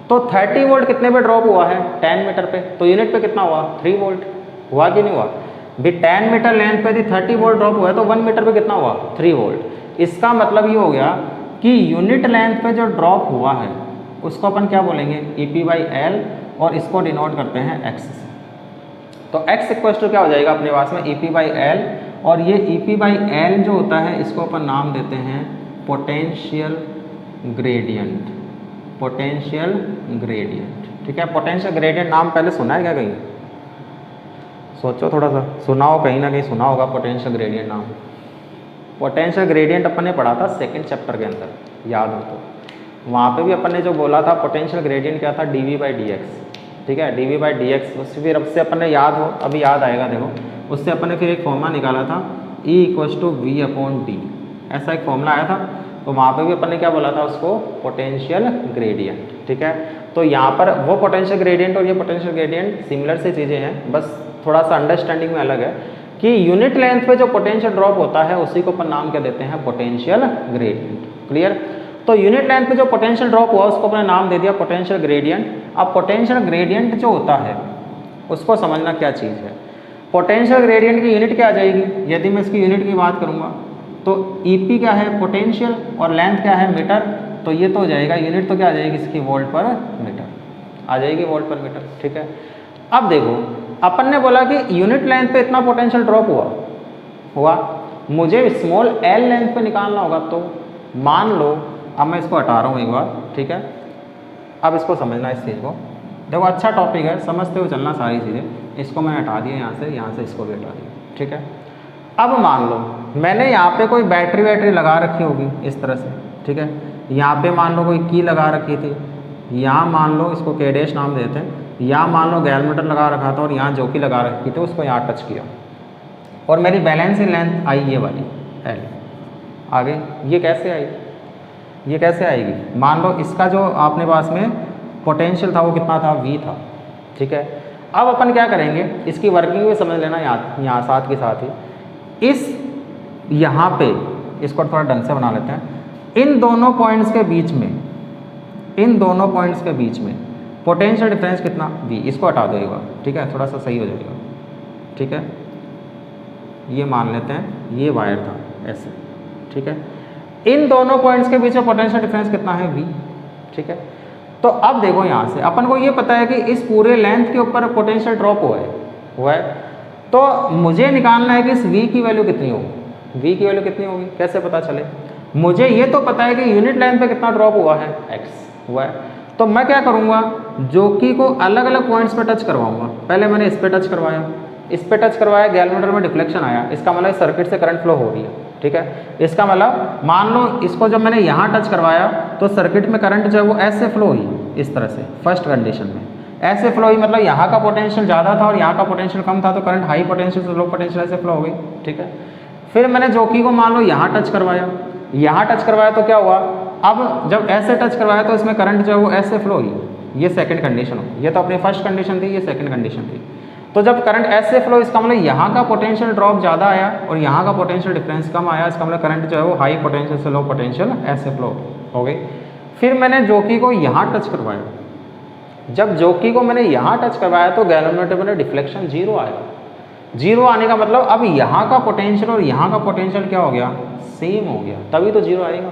तो 30 वोल्ट कितने पे ड्रॉप हुआ है, 10 मीटर पे, तो यूनिट पे कितना हुआ, 3 वोल्ट, हुआ कि नहीं हुआ भी। 10 मीटर लेंथ पे यदि 30 वोल्ट ड्रॉप हुआ है तो 1 मीटर पे कितना हुआ, 3 वोल्ट। इसका मतलब ये हो गया कि यूनिट लेंथ पे जो ड्रॉप हुआ है उसको अपन क्या बोलेंगे, EP/L, और इसको डिनोट करते हैं X से। तो X इक्वल टू क्या हो जाएगा अपने पास में, EP/L, और ये EP/L जो होता है इसको अपन नाम देते हैं पोटेंशियल ग्रेडियंट। पोटेंशियल ग्रेडियंट, ठीक है। पोटेंशियल ग्रेडियंट नाम पहले सुना है क्या कहीं, सोचो थोड़ा सा, सुना हो कहीं ना कहीं सुना होगा पोटेंशियल ग्रेडियंट नाम। पोटेंशियल ग्रेडियंट अपन ने पढ़ा था 2nd चैप्टर के अंदर, याद हो तो। वहाँ पे भी अपन ने जो बोला था पोटेंशियल ग्रेडियंट क्या था, dV/dx, ठीक है, dV/dx। उससे फिर अब से अपन ने याद हो, अभी याद आएगा देखो, उससे अपन ने फिर एक फॉर्मूला निकाला था E = V/d, ऐसा एक फॉर्मूला आया था। तो वहाँ पे भी अपन ने क्या बोला था उसको, पोटेंशियल ग्रेडियंट, ठीक है। तो यहाँ पर वो पोटेंशियल ग्रेडियंट और ये पोटेंशियल ग्रेडियंट सिमिलर से चीज़ें हैं, बस थोड़ा सा अंडरस्टैंडिंग में अलग है कि यूनिट लेंथ पे जो पोटेंशियल ड्रॉप होता है उसी को अपन नाम क्या देते हैं, पोटेंशियल ग्रेडियंट। क्लियर। तो यूनिट लेंथ पे जो पोटेंशियल ड्रॉप हुआ उसको अपने नाम दे दिया पोटेंशियल ग्रेडियंट। अब पोटेंशियल ग्रेडियंट जो होता है उसको समझना क्या चीज़ है। पोटेंशियल ग्रेडियंट की यूनिट क्या आ जाएगी, यदि मैं इसकी यूनिट की बात करूँगा तो EP क्या है, पोटेंशियल, और लेंथ क्या है, मीटर। तो ये तो हो जाएगा, यूनिट तो क्या आ जाएगी इसकी, वोल्ट पर मीटर आ जाएगी, वोल्ट पर मीटर, ठीक है। अब देखो, अपन ने बोला कि यूनिट लेंथ पे इतना पोटेंशियल ड्रॉप हुआ, मुझे स्मॉल l लेंथ पे निकालना होगा। तो मान लो, अब मैं इसको हटा रहा हूँ एक बार, ठीक है। अब इसको समझना इस चीज़ को, देखो अच्छा टॉपिक है, समझते हुए चलना सारी चीज़ें। इसको मैंने हटा दिया यहाँ से इसको भी हटा दिया, ठीक है। अब मान लो मैंने यहाँ पे कोई बैटरी वैटरी लगा रखी होगी इस तरह से, ठीक है। यहाँ पे मान लो कोई की लगा रखी थी, यहाँ मान लो इसको के डैश नाम देते हैं, यहाँ मान लो गैलमीटर लगा रखा था और यहाँ जॉकी लगा रखी थी, उसको यहाँ टच किया और मेरी बैलेंसिंग लेंथ आई ये वाली एल। आगे ये कैसे आई, ये कैसे आएगी? मान लो इसका जो आपने पास में पोटेंशियल था वो कितना था, V था, ठीक है। अब अपन क्या करेंगे, इसकी वर्किंग भी समझ लेना यहाँ साथ के साथ ही। इस यहाँ पे इसको थोड़ा ढंग से बना लेते हैं। इन दोनों पॉइंट्स के बीच में, इन दोनों पॉइंट्स के बीच में पोटेंशियल डिफरेंस कितना, V। इसको हटा दो एक बार, ठीक है, थोड़ा सा सही हो जाएगा, ठीक है। ये मान लेते हैं ये वायर था ऐसे, ठीक है। इन दोनों पॉइंट्स के बीच में पोटेंशियल डिफरेंस कितना है, V, ठीक है। तो अब देखो यहाँ से अपन को ये पता है कि इस पूरे लेंथ के ऊपर पोटेंशियल ड्रॉप हुआ है, तो मुझे निकालना है कि इस V की वैल्यू कितनी होगी। V की वैल्यू कितनी होगी कैसे पता चले? मुझे ये तो पता है कि यूनिट लेंथ पे कितना ड्रॉप हुआ है, x हुआ है। तो मैं क्या करूँगा, जॉकी को अलग अलग पॉइंट्स पे टच करवाऊंगा। पहले मैंने इस पे टच करवाया, इस पे टच करवाया, गैल्वेमीटर में डिफ्लेक्शन आया, इसका मतलब सर्किट से करंट फ्लो हो रही है, ठीक है। इसका मतलब मान लो इसको जब मैंने यहाँ टच करवाया तो सर्किट में करंट जो है वो ऐसे फ्लो हुई, इस तरह से फर्स्ट कंडीशन में ऐसे फ्लो हुई, मतलब यहाँ का पोटेंशियल ज़्यादा था और यहाँ का पोटेंशियल कम था, तो करंट हाई पोटेंशियल से लो पोटेंशियल ऐसे फ्लो हो गई, ठीक है। फिर मैंने जॉकी को मान लो यहाँ टच करवाया, यहाँ टच करवाया तो क्या हुआ, अब जब ऐसे टच करवाया तो इसमें करंट जो है वो ऐसे फ्लो हुई, ये सेकंड कंडीशन हो। ये तो अपनी फर्स्ट कंडीशन थी, ये सेकंड कंडीशन थी। तो जब करंट ऐसे फ्लो, इसका मतलब यहाँ का पोटेंशियल ड्रॉप ज़्यादा आया और यहाँ का पोटेंशियल डिफरेंस कम आया, इसका मतलब करंट जो है वो हाई पोटेंशियल से लो पोटेंशियल ऐसे फ्लो हो गई। फिर मैंने जॉकी को यहाँ टच करवाया, जब जॉकी को मैंने यहाँ टच करवाया तो गैल्वेमीटर में डिफ्लेक्शन 0 आया। 0 आने का मतलब अब यहाँ का पोटेंशियल और यहाँ का पोटेंशियल क्या हो गया, सेम हो गया, तभी तो 0 आएगा।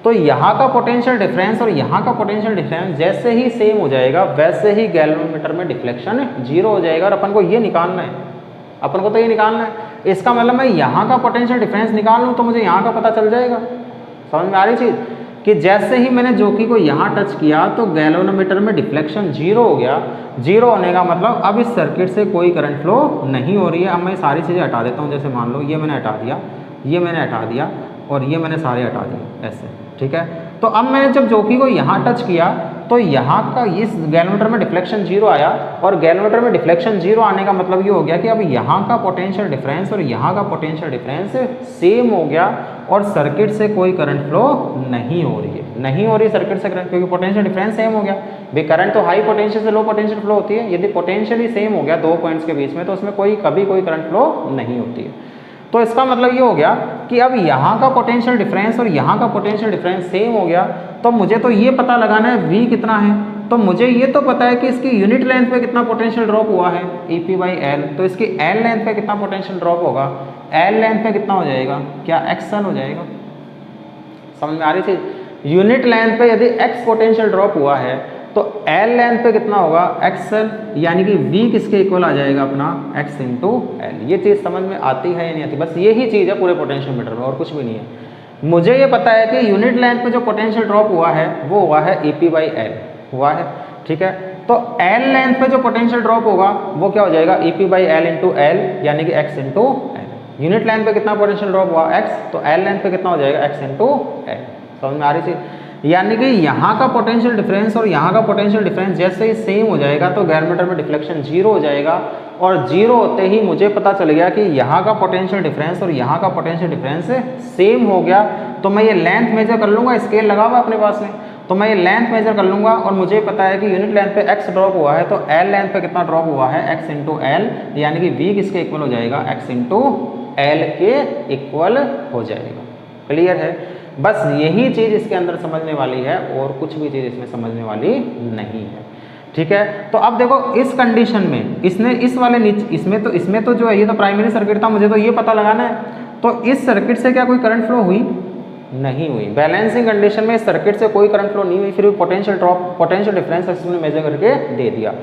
तो यहाँ का पोटेंशियल डिफरेंस और यहाँ का पोटेंशियल डिफरेंस जैसे ही सेम हो जाएगा वैसे ही गैल्वेमीटर में डिफ्लेक्शन 0 हो जाएगा। और अपन को ये निकालना है, अपन को तो ये निकालना है। इसका मतलब मैं यहाँ का पोटेंशियल डिफरेंस निकाल लूँ तो मुझे यहाँ का पता चल जाएगा। समझ में आ रही चीज़ कि जैसे ही मैंने जॉकी को यहाँ टच किया तो गैल्वेनोमीटर में डिफ्लेक्शन 0 हो गया। 0 होने का मतलब अब इस सर्किट से कोई करंट फ्लो नहीं हो रही है। अब मैं सारी चीज़ें हटा देता हूँ। जैसे मान लो ये मैंने हटा दिया, ये मैंने हटा दिया और ये मैंने सारे हटा दिए ऐसे, ठीक है। तो अब मैंने जब जॉकी को यहाँ टच किया तो यहाँ का इस गैल्वेमीटर में डिफ्लेक्शन 0 आया और गैल्वेमीटर में डिफ्लेक्शन 0 आने का मतलब ये हो गया कि अब यहाँ का पोटेंशियल डिफरेंस और यहाँ का पोटेंशियल डिफरेंस सेम हो गया और सर्किट से कोई करंट फ्लो नहीं हो रही है, नहीं हो रही सर्किट से करंट, क्योंकि पोटेंशियल डिफरेंस सेम हो गया। भाई करंट तो हाई पोटेंशियल से लो पोटेंशियल फ्लो होती है, यदि पोटेंशियल ही सेम हो गया दो पॉइंट्स के बीच में तो उसमें कभी कोई करंट फ्लो नहीं होती है। तो इसका मतलब ये हो गया कि अब यहाँ का पोटेंशियल डिफरेंस और यहाँ का पोटेंशियल डिफरेंस सेम हो गया। तो मुझे तो ये पता लगाना है V कितना है, तो मुझे ये तो पता है कि इसकी यूनिट लेंथ पे कितना पोटेंशियल ड्रॉप हुआ है EP/L। तो इसकी L लेंथ पे कितना पोटेंशियल ड्रॉप होगा, L लेंथ पे कितना हो जाएगा, क्या XL हो जाएगा। समझ में आ रही थी। यूनिट लेंथ पे यदि X पोटेंशियल ड्रॉप हुआ है तो L लेंथ पे कितना होगा, XL, यानी कि V किसके इक्वल आ जाएगा अपना, X × L। ये चीज़ समझ में आती है या नहीं आती, बस यही चीज़ है पूरे पोटेंशियल मीटर में और कुछ भी नहीं है। मुझे ये पता है कि यूनिट लेंथ पे जो पोटेंशियल ड्रॉप हुआ है वो हुआ है EP/L हुआ है, ठीक है। तो L लेंथ पे जो पोटेंशियल ड्रॉप होगा वो क्या हो जाएगा, EP/L × L, यानी कि X × L। यूनिट लेंथ पे कितना पोटेंशियल ड्रॉप हुआ X, तो L लेंथ पे कितना हो जाएगा, X × L। समझ में आ रही थी। यानी कि यहाँ का पोटेंशियल डिफरेंस और यहाँ का पोटेंशियल डिफरेंस जैसे ही सेम हो जाएगा तो गैल्वेमीटर में डिफ्लेक्शन 0 हो जाएगा और 0 होते ही मुझे पता चल गया कि यहाँ का पोटेंशियल डिफरेंस और यहाँ का पोटेंशियल डिफरेंस सेम हो गया। तो मैं ये लेंथ मेजर कर लूँगा, स्केल लगा हुआ अपने पास में, तो मैं ये लेंथ मेजर कर लूँगा और मुझे पता है कि यूनिट लेंथ पे X ड्रॉप हुआ है तो L लेंथ पे कितना ड्रॉप हुआ है, X × L, यानी कि V किसके इक्वल हो जाएगा, X × L के इक्वल हो जाएगा। क्लियर है। बस यही चीज़ इसके अंदर समझने वाली है और कुछ भी चीज़ इसमें समझने वाली नहीं है, ठीक है। तो अब देखो इस कंडीशन में इसने इस वाले नीचे इसमें तो जो है ये तो प्राइमरी सर्किट था, मुझे तो ये पता लगाना है। तो इस सर्किट से क्या कोई करंट फ्लो हुई, नहीं हुई। बैलेंसिंग कंडीशन में इस सर्किट से कोई करंट फ्लो नहीं हुई, फिर भी पोटेंशियल डिफरेंस इसने मेजर करके दे दिया।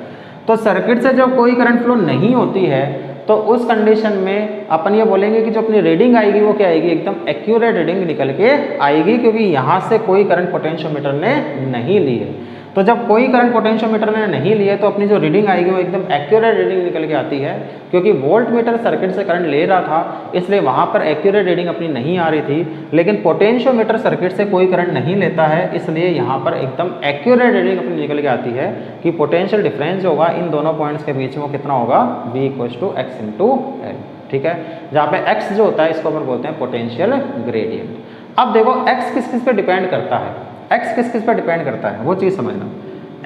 तो सर्किट से जब कोई करंट फ्लो नहीं होती है तो उस कंडीशन में अपन ये बोलेंगे कि जो अपनी रीडिंग आएगी वो क्या आएगी, एकदम एक्यूरेट रीडिंग निकल के आएगी, क्योंकि यहाँ से कोई करंट पोटेंशियोमीटर ने नहीं ली है। तो जब कोई करंट पोटेंशियोमीटर ने नहीं ली है तो अपनी जो रीडिंग आएगी वो एकदम एक्यूरेट रीडिंग निकल के आती है, क्योंकि वोल्ट मीटर सर्किट से करंट ले रहा था इसलिए वहाँ पर एक्यूरेट रीडिंग अपनी नहीं आ रही थी। लेकिन पोटेंशियोमीटर सर्किट से कोई करंट नहीं लेता है, इसलिए यहाँ पर एकदम एक्यूरेट रीडिंग अपनी निकल के आती है कि पोटेंशियल डिफरेंस जो होगा इन दोनों पॉइंट्स के बीच में वो कितना होगा, V = x × L। ठीक है, जहाँ पे x जो होता है इसको अपन बोलते हैं पोटेंशियल ग्रेडियंट। अब देखो x किस किस पे डिपेंड करता है, x किस किस पे डिपेंड करता है वो चीज़ समझना।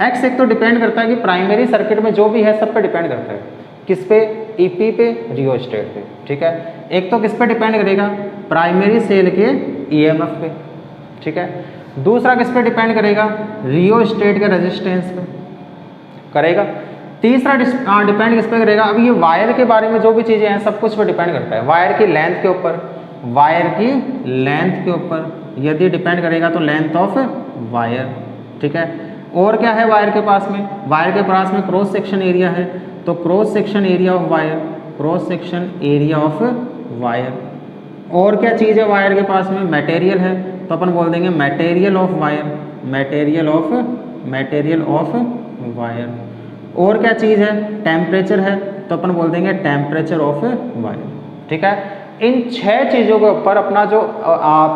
x एक तो डिपेंड करता है कि प्राइमरी सर्किट में जो भी है सब पे डिपेंड करता है, किस पे, EP पे, रियोस्टेट पे। ठीक है, एक तो किस पे डिपेंड करेगा, प्राइमरी सेल के EMF पे। ठीक है, दूसरा किस पे डिपेंड करेगा, रियोस्टेट के रेजिस्टेंस पे करेगा। तीसरा डिपेंड किस पे करेगा, अब ये वायर के बारे में जो भी चीज़ें हैं सब कुछ पे डिपेंड करता है, वायर की लेंथ के ऊपर, वायर की लेंथ के ऊपर यदि डिपेंड करेगा तो लेंथ ऑफ वायर। ठीक है, और क्या है वायर के पास में, वायर के पास में क्रॉस सेक्शन एरिया है, तो cross section area of wire, cross section area of wire. और क्या चीज़ है वायर के पास में, मटेरियल है, तो अपन बोल देंगे material of wire, material of wire. और क्या चीज़ है, टेम्परेचर है, तो अपन बोल देंगे टेम्परेचर ऑफ वायर। ठीक है, इन 6 चीज़ों के ऊपर अपना जो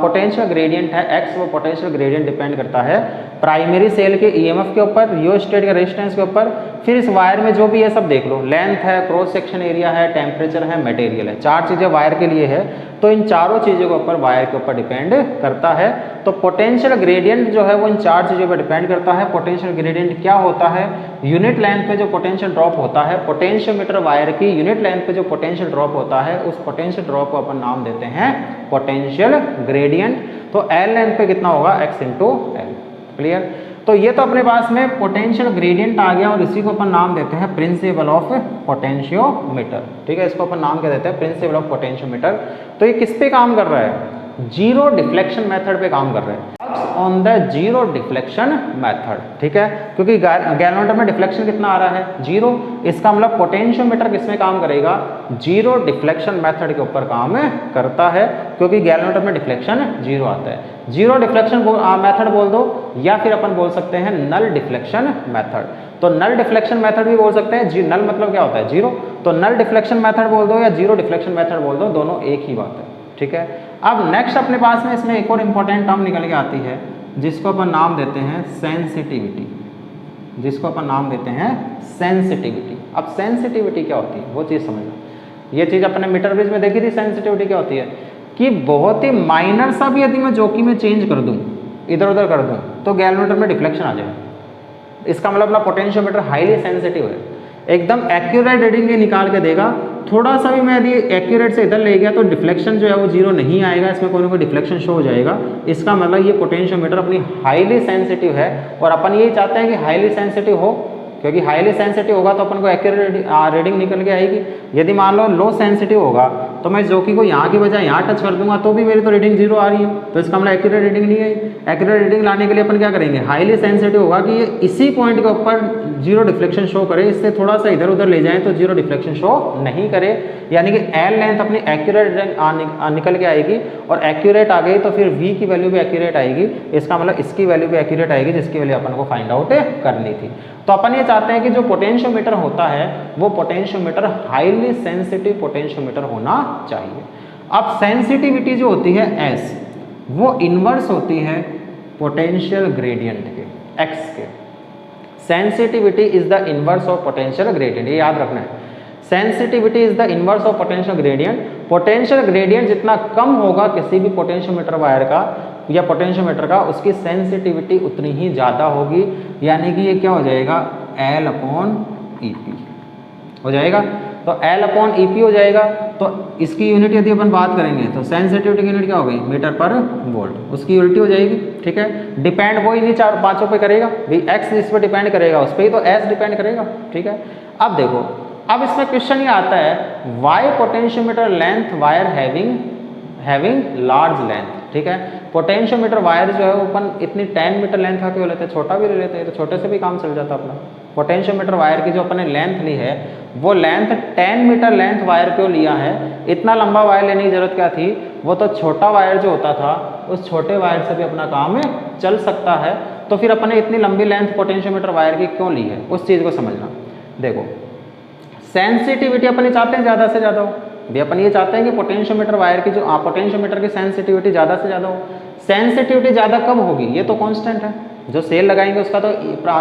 पोटेंशियल ग्रेडियंट है x, वो पोटेंशियल ग्रेडियंट डिपेंड करता है प्राइमरी सेल के EMF के ऊपर, रियोस्टेट के रेजिस्टेंस के ऊपर, फिर इस वायर में जो भी है सब देख लो, लेंथ है, क्रॉस सेक्शन एरिया है, टेम्परेचर है, मटेरियल है, 4 चीज़ें वायर के लिए है। तो इन चारों चीज़ों के ऊपर वायर के ऊपर डिपेंड करता है। तो पोटेंशियल ग्रेडियंट जो है वो इन 4 चीज़ों पर डिपेंड करता है। पोटेंशियल ग्रेडियंट क्या होता है, यूनिट लेंथ पे जो पोटेंशियल ड्रॉप होता है, पोटेंशियोमीटर वायर की यूनिट लेंथ पे जो पोटेंशियल ड्रॉप होता है, उस पोटेंशियल ड्रॉप को अपन नाम देते हैं पोटेंशियल ग्रेडियंट। तो L लेंथ पे कितना होगा, x × L। क्लियर, तो ये तो अपने पास में पोटेंशियल ग्रेडियंट आ गया और इसी को अपन नाम देते हैं प्रिंसिपल ऑफ पोटेंशियोमीटर। ठीक है, इसको अपन नाम क्या देते हैं, प्रिंसिपल ऑफ पोटेंशियोमीटर। तो ये किस पे काम कर रहा है, जीरो डिफ्लेक्शन मेथड पे काम कर रहे हैं, on the zero deflection method. ठीक है, क्योंकि गैल्वेनोमीटर में डिफ्लेक्शन कितना आ रहा है, 0। इसका मतलब पोटेंशियोमीटर किस में काम करेगा, जीरो डिफ्लेक्शन मेथड के ऊपर काम करता है, क्योंकि गैल्वेनोमीटर में डिफ्लेक्शन 0 आता है। जीरो डिफ्लेक्शन मेथड बोल दो, या फिर अपन बोल सकते हैं नल डिफ्लेक्शन मेथड। तो नल डिफ्लेक्शन मेथड भी बोल सकते हैं, नल मतलब क्या होता है, 0। तो नल डिफ्लेक्शन मेथड बोल दो या जीरो डिफ्लेक्शन मेथड बोल दो, दोनों एक ही बात है। ठीक है, अब नेक्स्ट अपने पास में इसमें एक और इम्पॉर्टेंट टर्म निकल के आती है जिसको अपन नाम देते हैं सेंसिटिविटी, जिसको अपन नाम देते हैं सेंसिटिविटी। अब सेंसिटिविटी क्या होती है वो चीज़ समझना। ये चीज़ अपने मीटर ब्रिज में देखी थी, सेंसिटिविटी क्या होती है कि बहुत ही माइनर सा भी यदि मैं जोकी में चेंज कर दूँ, इधर उधर कर दूँ, तो गैल्वेनोमीटर में डिफ्लेक्शन आ जाए। इसका मतलब अपना पोटेंशियोमीटर हाईली सेंसिटिव है, एकदम एक्यूरेट रीडिंग ये निकाल के देगा। थोड़ा सा भी मैं यदि एक्यूरेट से इधर ले गया तो डिफ्लेक्शन जो है वो 0 नहीं आएगा, इसमें कोई ना कोई डिफ्लेक्शन शो हो जाएगा। इसका मतलब ये पोटेंशियोमीटर अपनी हाईली सेंसिटिव है, और अपन यही चाहते हैं कि हाईली सेंसिटिव हो, क्योंकि हाईली सेंसिटिव होगा तो अपन को एक्यूरेट रीडिंग निकल के आएगी। यदि मान लो लो सेंसिटिव होगा तो मैं जोकी को यहाँ की बजाय यहाँ टच कर दूंगा तो भी मेरी तो रीडिंग 0 आ रही है, तो इसका मतलब एक्यूरेट रीडिंग नहीं आई। एक्यूरेट रीडिंग लाने के लिए अपन क्या करेंगे, हाईली सेंसिटिव होगा कि ये इसी पॉइंट के ऊपर 0 डिफ्लेक्शन शो करे, इससे थोड़ा सा इधर उधर ले जाए तो 0 डिफ्लेक्शन शो नहीं करे, यानी कि L लेंथ अपनी एक्यूरेट निकल के आएगी, और एक्यूरेट आ गई तो फिर V की वैल्यू भी एक्यूरेट आएगी। इसका मतलब इसकी वैल्यू भी एक्यूरेट आएगी जिसकी वैल्यू अपन को फाइंड आउट करनी थी। तो अपन ये चाहते हैं कि जो पोटेंशियोमीटर होता है वो पोटेंशियोमीटर हाईली सेंसिटिव पोटेंशियोमीटर होना चाहिए। अब सेंसिटिविटी जो होती है S, वो इन्वर्स होती है पोटेंशियल ग्रेडियंट के, x के। Sensitivity is the inverse of potential gradient, ये याद रखना है। Sensitivity is the inverse of potential gradient. Potential gradient जितना कम होगा किसी भी पोटेंशियोमीटर वायर का या पोटेंशियोमीटर का, उसकी सेंसिटिविटी उतनी ही ज़्यादा होगी, यानी कि ये क्या हो जाएगा, L/EP हो जाएगा। तो L/EP हो जाएगा। तो इसकी यूनिट यदि अपन बात करेंगे तो सेंसिटिविटी की यूनिट क्या हो गई, मीटर पर वोल्ट, उसकी उल्टी हो जाएगी। ठीक है, डिपेंड वो इन्हीं 4-5 पे करेगा भाई, x इस पर डिपेंड करेगा, उस पर ही तो s डिपेंड करेगा। ठीक है, अब देखो, अब इसमें क्वेश्चन ये आता है, why potentiometer length wire having large length. ठीक है, पोटेंशियोमीटर वायर जो है वो अपन इतनी 10 मीटर लेंथ का क्यों लेते हैं, छोटा भी ले लेते हैं, तो छोटे से भी काम चल जाता अपना। पोटेंशियोमीटर वायर की जो अपने लेंथ ली है वो लेंथ 10 मीटर लेंथ वायर क्यों लिया है? इतना लंबा वायर लेने की जरूरत क्या थी? वो तो छोटा वायर जो होता था उस छोटे वायर से भी अपना काम चल सकता है, तो फिर अपने इतनी लंबी लेंथ पोटेंशियोमीटर वायर की क्यों ली है, उस चीज़ को समझना। देखो सेंसिटिविटी अपने चाहते हैं ज़्यादा से ज़्यादा हो, भी अपन ये चाहते हैं कि पोटेंशियोमीटर वायर की जो पोटेंशियोमीटर की सेंसिटिविटी ज़्यादा से ज़्यादा हो। सेंसिटिविटी ज़्यादा कब होगी? ये तो कांस्टेंट है, जो सेल लगाएंगे उसका तो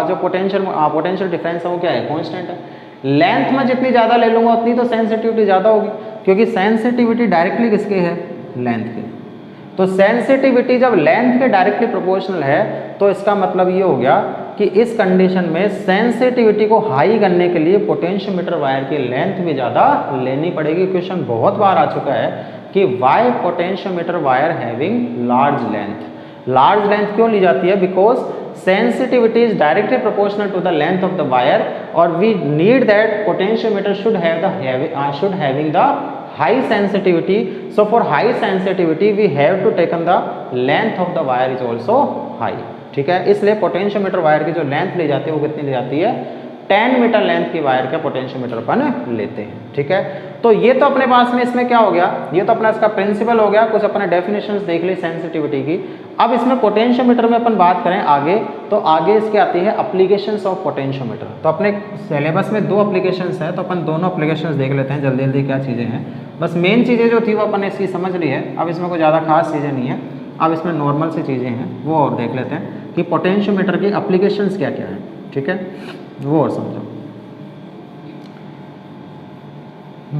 जो पोटेंशियल डिफरेंस है वो क्या है? कांस्टेंट है। लेंथ में जितनी ज़्यादा ले लूँगा उतनी तो सेंसिटिविटी ज़्यादा होगी, क्योंकि सेंसिटिविटी डायरेक्टली किसके है? लेंथ के। तो सेंसिटिविटी जब लेंथ के डायरेक्टली प्रोपोर्शनल है तो इसका मतलब ये हो गया कि इस कंडीशन में सेंसिटिविटी को हाई करने के लिए पोटेंशियोमीटर वायर की लेंथ भी ज़्यादा लेनी पड़ेगी। क्वेश्चन बहुत बार आ चुका है कि why potentiometer wire having large length. Large length क्यों ली जाती है? Because sensitivity is directly proportional to the length of the wire और we need that potentiometer should having the high sensitivity. So for high sensitivity we have to taken the length of the wire is also high, ठीक है। इसलिए potentiometer wire की जो length ली जाती है वो कितनी ली जाती है? 10 मीटर लेंथ की वायर का पोटेंशियोमीटर अपन लेते हैं, ठीक है। तो ये तो अपने पास में इसमें क्या हो गया? ये तो अपना इसका प्रिंसिपल हो गया, कुछ अपने डेफिनेशंस देख ली सेंसिटिविटी की। अब इसमें पोटेंशियोमीटर में अपन बात करें आगे, तो आगे इसके आती है एप्लीकेशंस ऑफ पोटेंशियोमीटर। तो अपने सिलेबस में 2 एप्लीकेशंस हैं, तो अपन दोनों एप्लीकेशंस देख लेते हैं जल्दी जल्दी क्या चीज़ें हैं। बस मेन चीज़ें जो थी वो अपन ने इसकी समझ ली है, अब इसमें कोई ज़्यादा खास चीज़ें नहीं है। अब इसमें नॉर्मल सी चीज़ें हैं वो और देख लेते हैं कि पोटेंशियोमीटर की एप्लीकेशंस क्या क्या हैं, ठीक है, वो और समझो।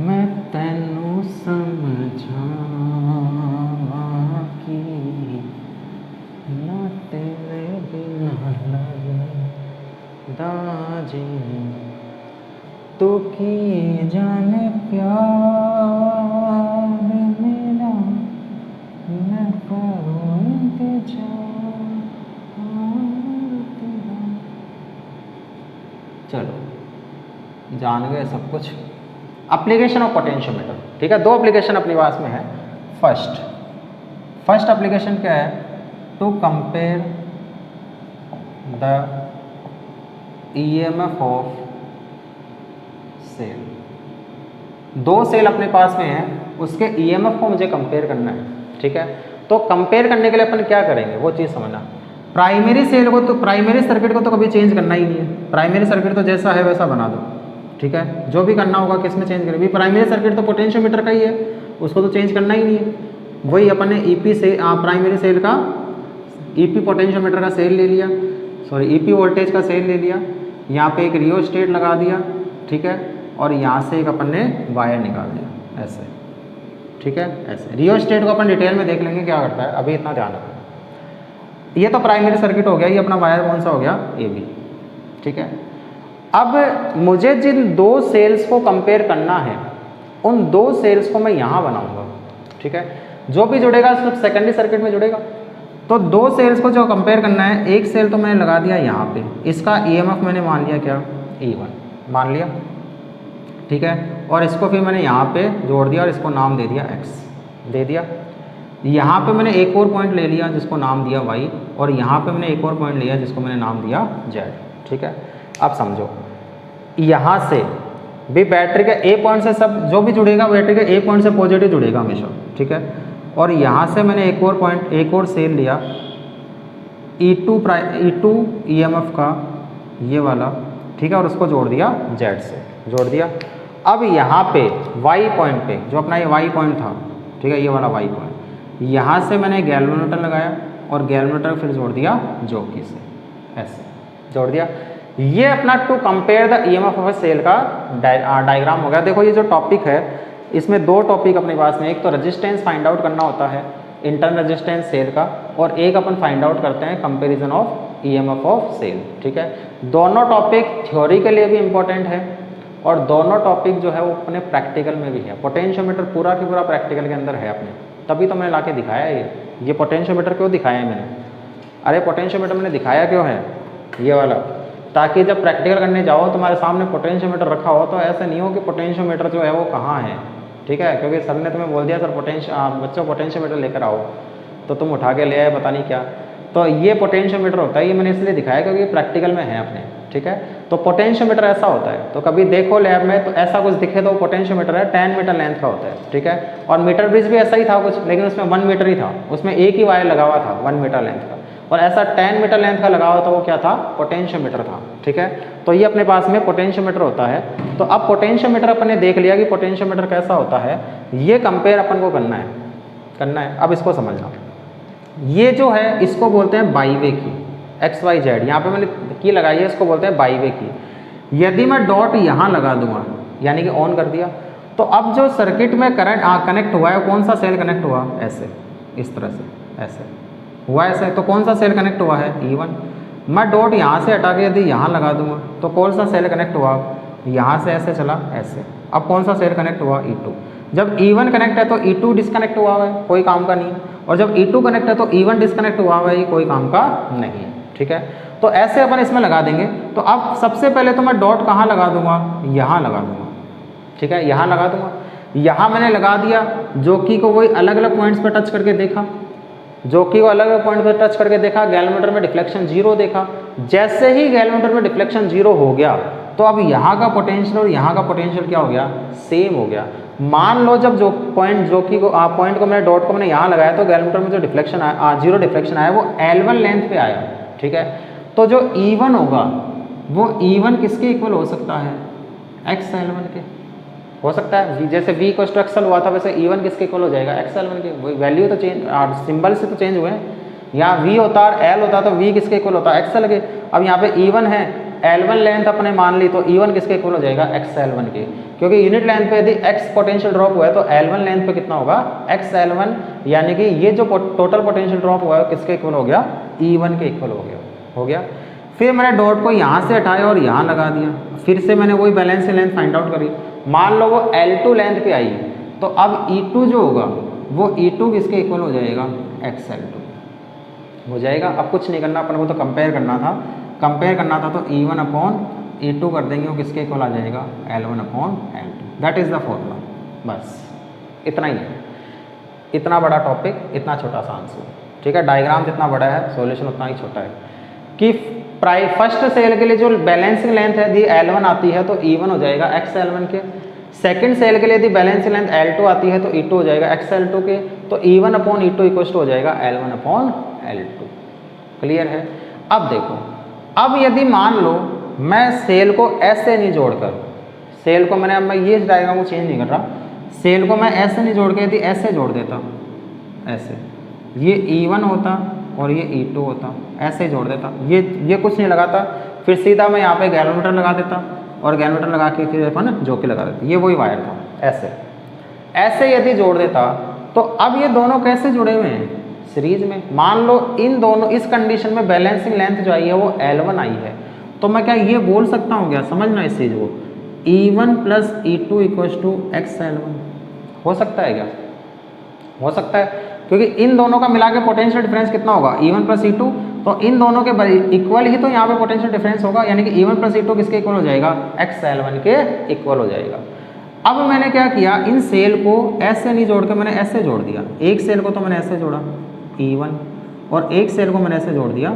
मैं तेनू समझा कि ना तेरे बिना लगदा जी, तू की जाने प्यार मेरा, मैं करूँ इंतजार तेरा। चलो जान गए सब कुछ। एप्लीकेशन ऑफ पोटेंशियोमीटर, ठीक है। 2 एप्लीकेशन अपने पास में है। फर्स्ट एप्लीकेशन क्या है? To compare the EMF of cell. 2 cell अपने पास में है, उसके ईएमएफ को मुझे कंपेयर करना है, ठीक है। तो कंपेयर करने के लिए अपन क्या करेंगे वो चीज़ समझना। प्राइमरी सेल को तो प्राइमरी सर्किट को तो कभी चेंज करना ही नहीं है, प्राइमरी सर्किट तो जैसा है वैसा बना दो, ठीक है। जो भी करना होगा किस में चेंज करेंगे? प्राइमरी सर्किट तो पोटेंशियोमीटर का ही है, उसको तो चेंज करना ही नहीं है। वही अपन ने ईपी से प्राइमरी सेल का ईपी पोटेंशियोमीटर का सेल ले लिया, सॉरी ईपी वोल्टेज का सेल ले लिया, यहाँ पे एक रियोस्टेट लगा दिया, ठीक है, और यहाँ से एक अपन ने वायर निकाल दिया ऐसे, ठीक है, ऐसे। रियोस्टेट को अपन डिटेल में देख लेंगे क्या करता है, अभी इतना ध्यान रखना। ये तो प्राइमरी सर्किट हो गया, ये अपना वायर कौन सा हो गया? ए बी, ठीक है। अब मुझे जिन 2 सेल्स को कंपेयर करना है उन 2 सेल्स को मैं यहाँ बनाऊंगा, ठीक है। जो भी जुड़ेगा सब सेकेंडरी सर्किट में जुड़ेगा। तो 2 सेल्स को जो कंपेयर करना है, एक सेल तो मैंने लगा दिया यहाँ पे, इसका ईएमएफ मैंने मान लिया क्या? E1 मान लिया, ठीक है। और इसको फिर मैंने यहाँ पे जोड़ दिया और इसको नाम दे दिया x दे दिया। यहाँ पे मैंने एक और पॉइंट ले लिया जिसको नाम दिया y, और यहाँ पे मैंने एक और पॉइंट लिया जिसको मैंने नाम दिया z, ठीक है। अब समझो, यहाँ से भी बैटरी के ए पॉइंट से सब जो भी जुड़ेगा बैटरी के ए पॉइंट से पॉजिटिव जुड़ेगा हमेशा, ठीक है। और यहाँ से मैंने एक और पॉइंट, एक और सेल लिया E2 EMF का ये वाला, ठीक है, और उसको जोड़ दिया Z से, जोड़ दिया। अब यहाँ पे Y पॉइंट पे जो अपना ये Y पॉइंट था, ठीक है, ये वाला Y पॉइंट, यहाँ से मैंने गैल्वेनोमीटर लगाया और गैल्वेनोमीटर फिर जोड़ दिया जॉकी से, ऐसे जोड़ दिया। ये अपना to compare the EMF of cell का डायग्राम हो गया। देखो ये जो टॉपिक है इसमें 2 टॉपिक अपने पास में, एक तो रेजिस्टेंस फाइंड आउट करना होता है इंटरनल रेजिस्टेंस सेल का, और एक अपन फाइंड आउट करते हैं comparison of EMF of cell, ठीक है। दोनों टॉपिक थ्योरी के लिए भी इम्पोर्टेंट है और दोनों टॉपिक जो है वो अपने प्रैक्टिकल में भी है। पोटेंशियोमीटर पूरा की पूरा प्रैक्टिकल के अंदर है अपने, तभी तो मैंने ला के दिखाया ये पोटेंशियोमीटर क्यों दिखाया है मैंने? अरे पोटेंशियोमीटर मैंने दिखाया क्यों है ये वाला, ताकि जब प्रैक्टिकल करने जाओ तुम्हारे सामने पोटेंशियोमीटर रखा हो तो ऐसा नहीं हो कि पोटेंशियोमीटर जो है वो कहाँ है, ठीक है। क्योंकि सर ने तुम्हें बोल दिया सर बच्चों पोटेंशियोमीटर लेकर आओ, तो तुम उठा के ले आए पता नहीं क्या। तो ये पोटेंशियोमीटर होता है, ये मैंने इसलिए दिखाया क्योंकि प्रैक्टिकल में है अपने, ठीक है। तो पोटेंशियोमीटर ऐसा होता है, तो कभी देखो लैब में तो ऐसा कुछ दिखे तो पोटेंशियोमीटर है 10 मीटर लेंथ का होता है, ठीक है। और मीटर ब्रिज भी ऐसा ही था कुछ, लेकिन उसमें 1 मीटर ही था, उसमें एक ही वायर लगा हुआ था 1 मीटर लेंथ का, और ऐसा 10 मीटर लेंथ का लगा हुआ था, वो क्या था, पोटेंशियोमीटर था, ठीक है। तो ये अपने पास में पोटेंशियोमीटर होता है। तो अब पोटेंशियोमीटर अपन ने देख लिया कि पोटेंशियोमीटर कैसा होता है, ये कंपेयर अपन को करना है। अब इसको समझना, ये जो है इसको बोलते हैं बाईवे की, XYZ, यहाँ पे मैंने की लगाई है, इसको बोलते हैं बाईवे की। यदि मैं डॉट यहाँ लगा दूंगा, यानी कि ऑन कर दिया, तो अब जो सर्किट में करंट कनेक्ट हुआ है, कौन सा सेल कनेक्ट हुआ, ऐसे, इस तरह से, ऐसे हुआ ऐसे, तो कौन सा सेल कनेक्ट हुआ है, E1। मैं डॉट यहाँ से हटा के यदि यहाँ लगा दूंगा, तो कौन सा सेल कनेक्ट हुआ, यहाँ से ऐसे चला ऐसे, अब कौन सा सेल कनेक्ट हुआ, E2। जब E1 कनेक्ट है तो E2 डिस्कनेक्ट हुआ हुआ है, कोई काम का नहीं, और जब E2 कनेक्ट है तो E1 डिस्कनेक्ट हुआ हुआ है, ये कोई काम का नहीं है, ठीक है। तो ऐसे अपन इसमें लगा देंगे। तो अब सबसे पहले तो मैं डॉट कहाँ लगा दूंगा, यहाँ लगा दूंगा, ठीक है, यहाँ लगा दूंगा। यहाँ मैंने लगा दिया, जोकी को वही अलग अलग पॉइंट्स पर टच करके देखा, जोकी को अलग अलग पॉइंट पर टच करके देखा, गैल्वेमीटर में डिफ्लेक्शन 0 देखा। जैसे ही गैल्वेमीटर में डिफ्लेक्शन 0 हो गया, तो अब यहाँ का पोटेंशियल और यहाँ का पोटेंशियल क्या हो गया, सेम हो गया। मान लो जब जो पॉइंट पॉइंट को मैंने डॉट को मैंने यहाँ लगाया, तो गैल्वेमीटर में जो डिफ्लेक्शन आया, 0 डिफ्लेक्शन आया, वो L1 लेंथ पे आया, ठीक है। तो जो E1 होगा वो E1 किसके इक्वल हो सकता है, XL1 के हो सकता है। जैसे V = XL हुआ था, वैसे E1 किसके इक्वल हो जाएगा, XL1 के। वही वैल्यू तो चेंज, सिंबल से तो चेंज हुए हैं। यहाँ V होता और L होता तो V किसके इक्वल होता, XL के। अब यहाँ पे E1 है, L1 लेंथ अपने मान ली, तो E1 किसके इक्वल हो जाएगा, XL1 के। क्योंकि यूनिट लेंथ पे यदि X पोटेंशियल ड्रॉप हुआ है, तो L1 लेंथ पे कितना होगा, XL1, यानी कि ये जो टोटल पोटेंशियल ड्रॉप हुआ है किसके इक्वल हो गया, E1 के इक्वल हो गया। फिर मैंने डॉट को यहाँ से हटाया और यहाँ लगा दिया, फिर से मैंने वही बैलेंस लेंथ फाइंड आउट करी। मान लो वो L2 लेंथ पे आई, तो अब E2 जो होगा वो E2 किसके इक्वल हो जाएगा, XL2 हो जाएगा। अब कुछ नहीं करना, अपन को तो कंपेयर करना था, तो E1/E2 कर देंगे, वो किसके इक्वल आ जाएगा, L1/L2। That is the formula. बस इतना ही है, इतना बड़ा टॉपिक, इतना छोटा सा आंसर, ठीक है। डायग्राम जितना बड़ा है, सॉल्यूशन उतना ही छोटा है। कि फर्स्ट सेल के लिए जो बैलेंसिंग लेंथ है यदि L1 आती है तो E1 हो जाएगा XL1 के। सेकंड सेल के लिए यदि बैलेंसिंग लेंथ L2 आती है तो E2 हो जाएगा XL2 के। तो E1/E2 इक्वल हो जाएगा L1/L2। क्लियर है। अब देखो, अब यदि मान लो मैं सेल को ऐसे नहीं जोड़कर, सेल को मैंने, अब मैं ये डायग्राम को चेंज नहीं कर रहा, सेल को मैं ऐसे नहीं जोड़ के यदि ऐसे जोड़ देता, ऐसे, ये E1 होता और ये E2 होता, ऐसे जोड़ देता, ये कुछ नहीं लगाता, फिर सीधा मैं यहाँ पे गैल्वेमीटर लगा देता और गैल्वेमीटर लगा के फिर अपन जोकी लगा देता, ये वही वायर था। ऐसे यदि जोड़ देता, तो अब ये दोनों कैसे जुड़े हुए हैं, सीरीज में। मान लो इन दोनों, इस कंडीशन में बैलेंसिंग लेंथ जो आई है वो L1 आई है, तो मैं क्या ये बोल सकता हूँ, क्या समझना इस चीज़ को, E1 + E2 = XL1 हो सकता है क्या, हो सकता है, क्योंकि इन दोनों का मिला के पोटेंशियल डिफरेंस कितना होगा, E1 + E2, तो इन दोनों के इक्वल ही तो यहाँ पे पोटेंशियल डिफरेंस होगा, यानी कि E1 + E2 किसके इक्वल हो जाएगा, XL1 के इक्वल हो जाएगा। अब मैंने क्या किया, इन सेल को ऐसे नहीं जोड़ के मैंने ऐसे जोड़ दिया, एक सेल को तो मैंने ऐसे जोड़ा E1 और एक सेल को मैंने ऐसे जोड़ दिया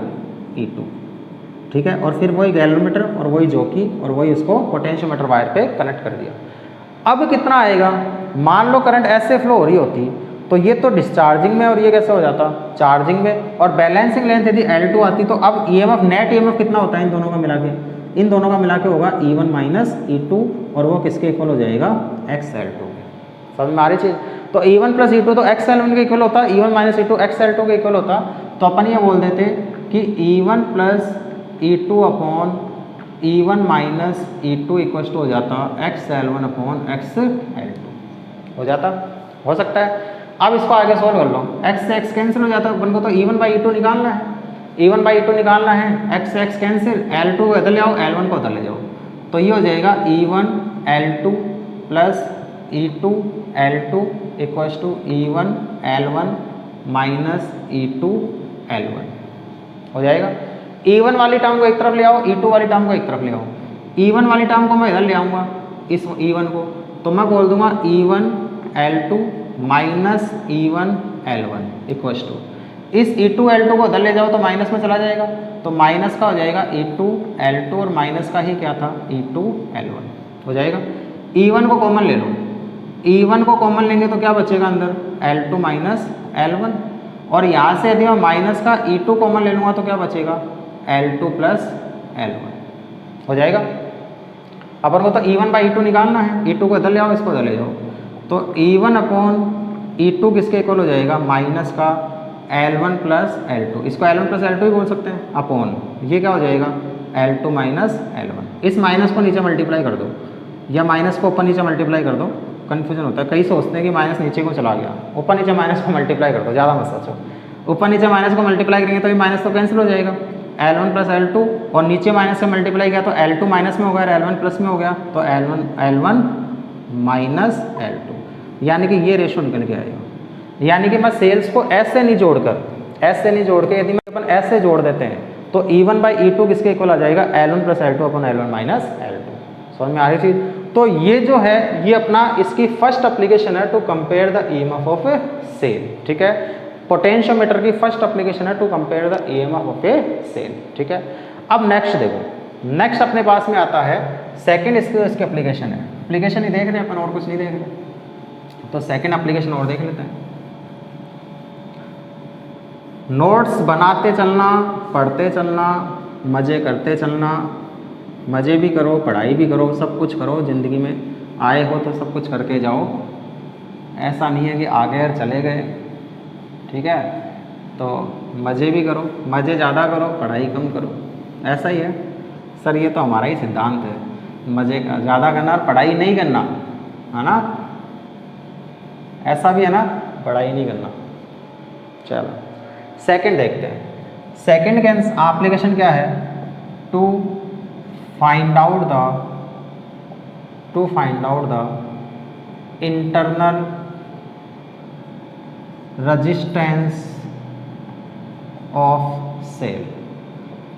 E2, ठीक है। और फिर वही गैल्वेमीटर और वही जोकी और वही उसको पोटेंशियोमीटर वायर पे कनेक्ट कर दिया। अब कितना आएगा, मान लो करंट ऐसे फ्लो हो रही होती, तो ये तो डिस्चार्जिंग में और ये कैसे हो जाता, चार्जिंग में। और बैलेंसिंग लेंथ यदि L2 आती, तो अब EMF, नेट EMF कितना होता है इन दोनों का मिला के, इन दोनों का मिला के होगा E1 - E2, और वो किसके इक्वल हो जाएगा, XL2 के। समझ में आ रही चीज़। तो E1 + E2 तो XL1 के इक्वल होता, E1 - E2 XL2 के इक्वल होता। तो अपन ये बोल देते कि E1 + E2/E1 - E2 इक्वल हो जाता XL1/XL2 हो जाता, हो सकता है। अब इसको आगे सॉल्व कर लो, x से x कैंसिल हो जाता है, अपन को तो E1/E2 निकालना है, E1/E2 निकालना है, x से x कैंसिल, L2 को इधर ले आओ, L1 को उधर ले जाओ, तो ये हो जाएगा E1L2 + E2L2 = E1L1 - E2L1 हो जाएगा। E1 वाली टर्म को एक तरफ ले आओ, E2 वाली टर्म को एक तरफ ले आओ। E1 वाली टर्म को मैं इधर ले आऊँगा, इस E1 को, तो मैं बोल दूंगा E1L2 - E1L1 = इस E2 L2 को उधर ले जाओ तो माइनस में चला जाएगा, तो माइनस का हो जाएगा E2 L2 और माइनस का ही क्या था E2 L1 हो जाएगा। E1 को कॉमन ले लो, E1 को कॉमन लेंगे तो क्या बचेगा अंदर L2 माइनस L1, और यहाँ से यदि मैं माइनस का E2 कॉमन ले लूँगा तो क्या बचेगा L2 प्लस L1 हो जाएगा। अपन को तो E1 बाई E2 निकालना है, E2 को इधर ले आओ, इसको इधर ले जाओ, तो E1 अपॉन E2 किसके इक्वल हो जाएगा माइनस का L1 प्लस L2, इसको L1 प्लस L2 ही बोल सकते हैं, अपॉन ये क्या हो जाएगा L2 माइनस L1। इस माइनस को नीचे मल्टीप्लाई कर दो या माइनस को ऊपर नीचे मल्टीप्लाई कर दो, कन्फ्यूजन होता है, कई सोचते हैं कि माइनस नीचे को चला गया, ऊपर नीचे माइनस को मल्टीप्लाई कर दो, ज़्यादा मत सोचो, ऊपर नीचे माइनस को मल्टीप्लाई करेंगे तो ये माइनस तो कैंसिल हो जाएगा, L1 प्लस L2, और नीचे माइनस से मल्टीप्लाई किया तो L2 माइनस में हो गया, L1 प्लस में हो गया, तो L1 माइनस L2, यानी कि ये रेशो निकल के आएगा। यानी कि मैं सेल्स को S से नहीं जोड़ के यदि मैं अपन S से जोड़ देते हैं तो E1 बाई E2 किसके इक्वल आ जाएगा L1 plus L2 upon L1 minus L2। समझ में आ रही चीज़? तो ये जो है ये अपना इसकी फर्स्ट एप्लीकेशन है to compare the EMF of a cell, ठीक है। पोटेंशियोमीटर की फर्स्ट एप्लीकेशन है to compare the EMF of a cell, ठीक है। अब नेक्स्ट देखो, नेक्स्ट अपने पास में आता है सेकंड इसकी एप्लीकेशन है, एप्लीकेशन ही देख रहे हैं अपन और कुछ नहीं देख रहे, तो सेकंड एप्लीकेशन और देख लेते हैं। नोट्स बनाते चलना, पढ़ते चलना, मज़े करते चलना, मज़े भी करो पढ़ाई भी करो, सब कुछ करो, ज़िंदगी में आए हो तो सब कुछ करके जाओ, ऐसा नहीं है कि आ गए और चले गए, ठीक है। तो मज़े भी करो, मज़े ज़्यादा करो पढ़ाई कम करो, ऐसा ही है सर, ये तो हमारा ही सिद्धांत है, मज़े का ज़्यादा करना और पढ़ाई नहीं करना, है ना, ऐसा भी है ना, पढ़ाई नहीं करना। चलो सेकंड देखते हैं, सेकंड का एप्लीकेशन क्या है, to find out the internal resistance of cell.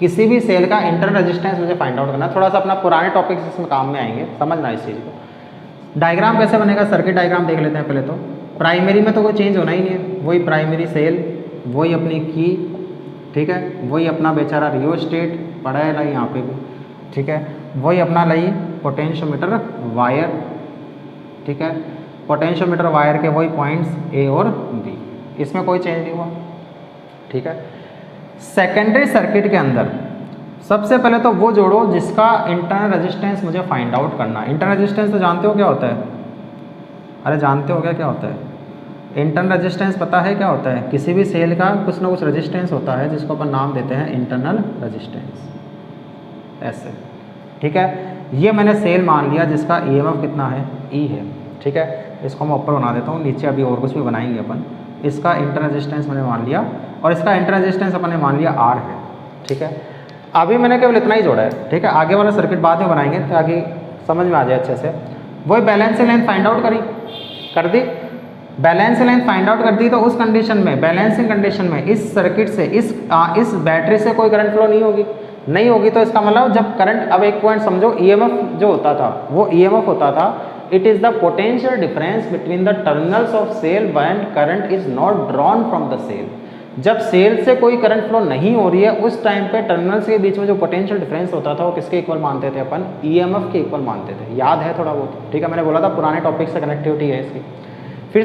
किसी भी सेल का इंटरनल रेजिस्टेंस मुझे फाइंड आउट करना है। थोड़ा सा अपना पुराने टॉपिक्स इसमें काम में आएंगे, समझना इस चीज़ को। डायग्राम कैसे बनेगा, सर्किट डायग्राम देख लेते हैं पहले तो। प्राइमरी में तो कोई चेंज होना ही नहीं है, वही प्राइमरी सेल, वही अपनी की, ठीक है, वही अपना बेचारा रियोस्टेट पड़ा है लाई यहाँ पे भी, ठीक है, वही अपना लाई पोटेंशियोमीटर वायर, ठीक है, पोटेंशियोमीटर वायर के वही पॉइंट्स ए और बी, इसमें कोई चेंज नहीं हुआ, ठीक है। सेकेंडरी सर्किट के अंदर सबसे पहले तो वो जोड़ो जिसका इंटरनल रेजिस्टेंस मुझे फाइंड आउट करना है। इंटरनल रेजिस्टेंस तो जानते हो क्या होता है, अरे जानते हो क्या होता है, इंटरनल रेजिस्टेंस पता है क्या होता है, किसी भी सेल का कुछ ना कुछ रेजिस्टेंस होता है जिसको अपन नाम देते हैं इंटरनल रेजिस्टेंस, ऐसे, ठीक है। ये मैंने सेल मान लिया जिसका EMF कितना है, E है, ठीक है, इसको मैं ऊपर बना देता हूँ, नीचे अभी और कुछ भी बनाएंगे अपन। इसका इंटरनल रेजिस्टेंस मैंने मान लिया और इसका इंटरनल रेजिस्टेंस अपन ने मान लिया R है, ठीक है। अभी मैंने केवल इतना ही जोड़ा है, ठीक है, आगे वाला सर्किट बाद में बनाएंगे ताकि समझ में आ जाए अच्छे से। वही बैलेंस लेंथ फाइंड आउट कर दी, बैलेंस लेंथ फाइंड आउट कर दी, तो उस कंडीशन में, बैलेंसिंग कंडीशन में इस सर्किट से इस बैटरी से कोई करंट फ्लो नहीं होगी, तो इसका मतलब जब करंट, अब एक पॉइंट समझो, EMF जो होता था वो EMF होता था, it is the potential difference between the terminals of cell when current is not drawn from the cell. जब सेल से कोई करंट फ्लो नहीं हो रही है उस टाइम पे टर्मिनल्स के बीच में जो पोटेंशियल डिफरेंस होता था वो किसके इक्वल मानते थे अपन, EMF के इक्वल मानते थे। याद है थोड़ा बहुत, ठीक है, मैंने बोला था पुराने टॉपिक से कनेक्टिविटी है इसकी। फिर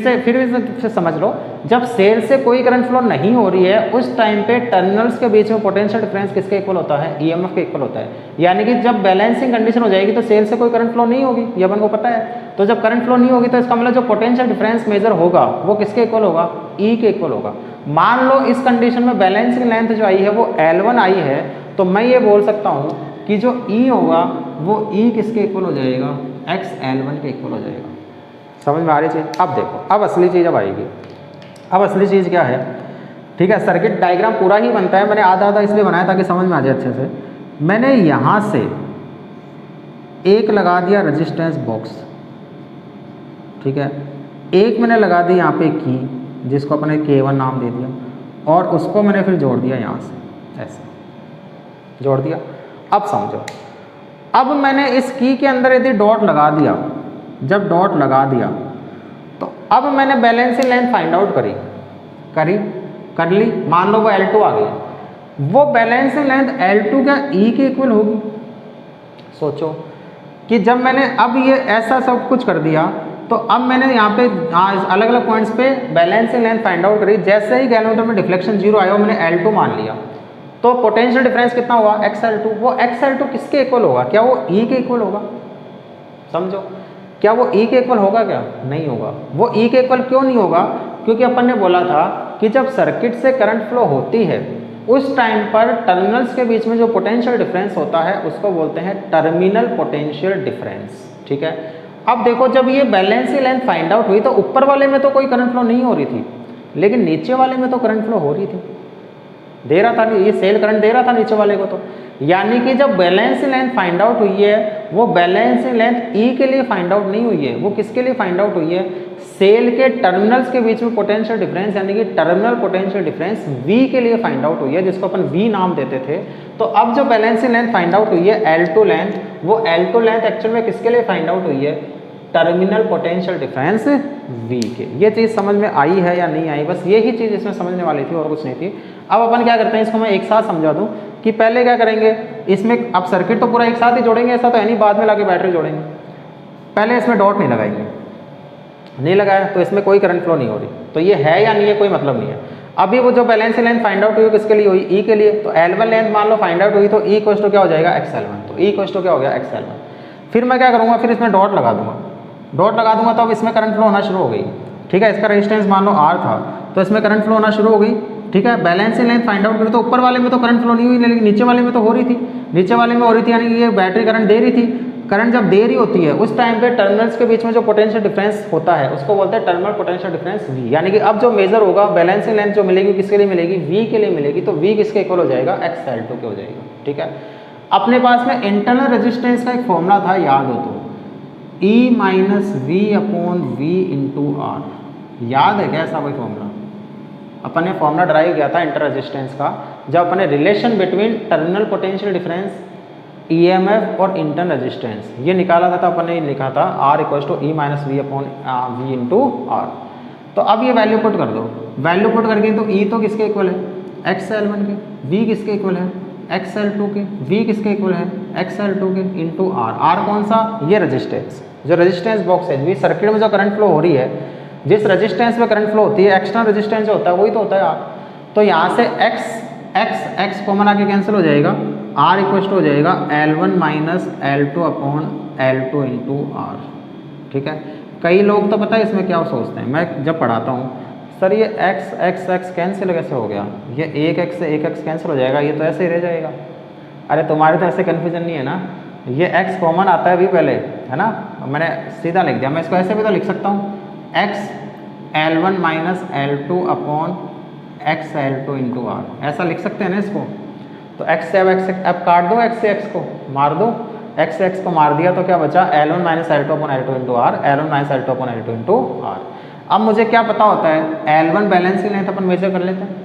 से समझ लो, जब सेल से कोई करंट फ्लो नहीं हो रही है उस टाइम पे टर्मिनल्स के बीच में पोटेंशियल डिफरेंस किसके इक्वल होता है, EMF के इक्वल होता है। यानी कि जब बैलेंसिंग कंडीशन हो जाएगी तो सेल से कोई करंट फ्लो नहीं होगी, ये अपन को पता है। तो जब करंट फ्लो नहीं होगी तो इसका मतलब जो पोटेंशियल डिफरेंस मेजर होगा वो किसके इक्वल होगा, E के इक्वल होगा। मान लो इस कंडीशन में बैलेंसिंग लेंथ जो आई है वो L1 आई है, तो मैं ये बोल सकता हूँ कि जो E होगा वो E किसके इक्वल हो जाएगा, XL1 के इक्वल हो जाएगा। समझ में आ रही चीज़? अब देखो, अब असली चीज़ अब आएगी। अब असली चीज़ क्या है, ठीक है, सर्किट डायग्राम पूरा ही बनता है, मैंने आधा इसलिए बनाया ताकि समझ में आ जाए अच्छे से। मैंने यहाँ से एक लगा दिया रेजिस्टेंस बॉक्स, ठीक है, एक मैंने लगा दी यहाँ पे की जिसको अपने K1 नाम दे दिया, और उसको मैंने फिर जोड़ दिया यहाँ से, ऐसे जोड़ दिया। अब समझो, अब मैंने इस की के अंदर यदि डॉट लगा दिया, जब डॉट लगा दिया तो अब मैंने बैलेंसिंग लेंथ फाइंड आउट करी, कर ली, मान लो वो L2 आ गई, वो बैलेंसिंग लेंथ L2 क्या E के इक्वल होगी? सोचो कि जब मैंने अब ये ऐसा सब कुछ कर दिया तो अब मैंने यहाँ पे अलग अलग पॉइंट्स पे बैलेंसिंग लेंथ फाइंड आउट करी, जैसे ही गैलोमीटर में डिफ्लेक्शन 0 आया मैंने L2 मान लिया, तो पोटेंशियल डिफरेंस कितना हुआ? XL2। वो XL2 किसके इक्वल होगा? क्या वो E के इक्वल होगा? समझो, क्या वो E के इक्वल होगा? क्या नहीं होगा। वो E के इक्वल क्यों नहीं होगा? क्योंकि अपन ने बोला था कि जब सर्किट से करंट फ्लो होती है उस टाइम पर टर्मिनल्स के बीच में जो पोटेंशियल डिफरेंस होता है उसको बोलते हैं टर्मिनल पोटेंशियल डिफरेंस। ठीक है, अब देखो जब ये बैलेंसिंग लेंथ फाइंड आउट हुई तो ऊपर वाले में तो कोई करंट फ्लो नहीं हो रही थी, लेकिन नीचे वाले में तो करंट फ्लो हो रही थी, दे रहा था, ये सेल करंट दे रहा था नीचे वाले को। तो यानी कि जब बैलेंसिंग लेंथ फाइंड आउट हुई है वो बैलेंसिंग लेंथ E के लिए फाइंड आउट नहीं हुई है, वो किसके लिए फाइंड आउट हुई है? सेल के टर्मिनल्स के बीच में पोटेंशियल डिफरेंस यानी कि टर्मिनल पोटेंशियल डिफरेंस V के लिए फाइंड आउट हुई है, जिसको अपन V नाम देते थे। तो अब जो बैलेंसिंग लेंथ फाइंड आउट हुई है L2 लेंथ, वो L2 लेंथ एक्चुअल में किसके लिए फाइंड आउट हुई है? टर्मिनल पोटेंशियल डिफरेंस V के। ये चीज़ समझ में आई है या नहीं आई? बस यही चीज़ इसमें समझने वाली थी और कुछ नहीं थी। अब अपन क्या करते हैं, इसको मैं एक साथ समझा दूं कि पहले क्या करेंगे, इसमें अब सर्किट तो पूरा एक साथ ही जोड़ेंगे, ऐसा तो है नहीं बाद में लाके बैटरी जोड़ेंगे। पहले इसमें डॉट नहीं लगाएंगे, नहीं लगाया तो इसमें कोई करंट फ्लो नहीं हो रही, तो ये है या नहीं है कोई मतलब नहीं है। अभी वो जो बैलेंसिंग लेंथ फाइंड आउट हुई किसके लिए हुई? E के लिए। तो L1 लेंथ मान लो फाइंड आउट हुई तो E इक्वल टू क्या हो जाएगा? XL1। तो E इक्वल टू क्या हो गया? XL1। फिर मैं क्या करूँगा, फिर इसमें डॉट लगा दूंगा, डॉट लगा दूंगा तो अब इसमें करंट फ्लो होना शुरू हो गई। ठीक है, इसका रेजिस्टेंस मान लो R था तो इसमें करंट फ्लो होना शुरू हो गई। ठीक है, बैलेंसिंग लेंथ फाइंड आउट करी तो ऊपर वाले में तो करंट फ्लो नहीं हुई, लेकिन नीचे वाले में तो हो रही थी, नीचे वाले में हो रही थी, यानी कि ये बैटरी करंट दे रही थी। करंट जब दे रही होती है उस टाइम पे टर्मिनल्स के बीच में जो पोटेंशियल डिफरेंस होता है उसको बोलते हैं टर्मिनल पोटेंशियल डिफरेंस V। यानी कि अब जो मेजर होगा बैलेंसिंग लेंथ जो मिलेगी किसके लिए मिलेगी? V के लिए मिलेगी। तो V किसके इक्वल हो जाएगा? XL2 के हो जाएगा। ठीक है, अपने पास में इंटरनल रेजिस्टेंस का एक फॉर्मूला था, याद हो तो E minus V upon V into R। याद है क्या ऐसा कोई फॉर्मूला? अपन ने फॉर्मूला ड्राइव किया था इंटर रेजिस्टेंस का, जब अपन ने relation between terminal potential difference EMF और इंटरनल रेजिस्टेंस ये निकाला था, तो अपन ने लिखा था R equals to E minus V upon V into R। तो अब ये वैल्यू पुट कर दो, वैल्यू पुट करके तो E तो किसके इक्वल है? XL1 के। V किसके इक्वल है? XL2 के। V किसके इक्वल है? XL2 के इंटू R। R कौन सा? ये रेजिस्टेंस, जो रेजिस्टेंस बॉक्स है, भी सर्किट में जो करंट फ्लो हो रही है, जिस रेजिस्टेंस में करंट फ्लो होती है एक्सटर्नल रेजिस्टेंस जो होता है वही तो होता है R। तो यहाँ से x कॉमन आके कैंसिल हो जाएगा, R इक्वल हो जाएगा L1 minus L2 upon L2 into R। ठीक है, कई लोग तो पता है इसमें क्या सोचते हैं, मैं जब पढ़ाता हूँ सर ये x कैंसिल कैसे हो गया, ये एक x से एक x कैंसिल हो जाएगा, ये तो ऐसे ही रह जाएगा। अरे तुम्हारे तो ऐसे कन्फ्यूजन नहीं है ना, ये x कॉमन आता है अभी पहले, है ना, मैंने सीधा लिख दिया। मैं इसको ऐसे भी तो लिख सकता हूँ x L1 minus L2 upon x L2 into R, ऐसा लिख सकते हैं ना इसको। तो x से अब काट दो, x से x को मार दो, x से x को मार दिया तो क्या बचा? L1 minus L2 upon L2 into R, L1 minus L2 upon L2 into R। अब मुझे क्या पता होता है? L1 बैलेंसिंग लेंथ अपन मेजर कर लेते हैं,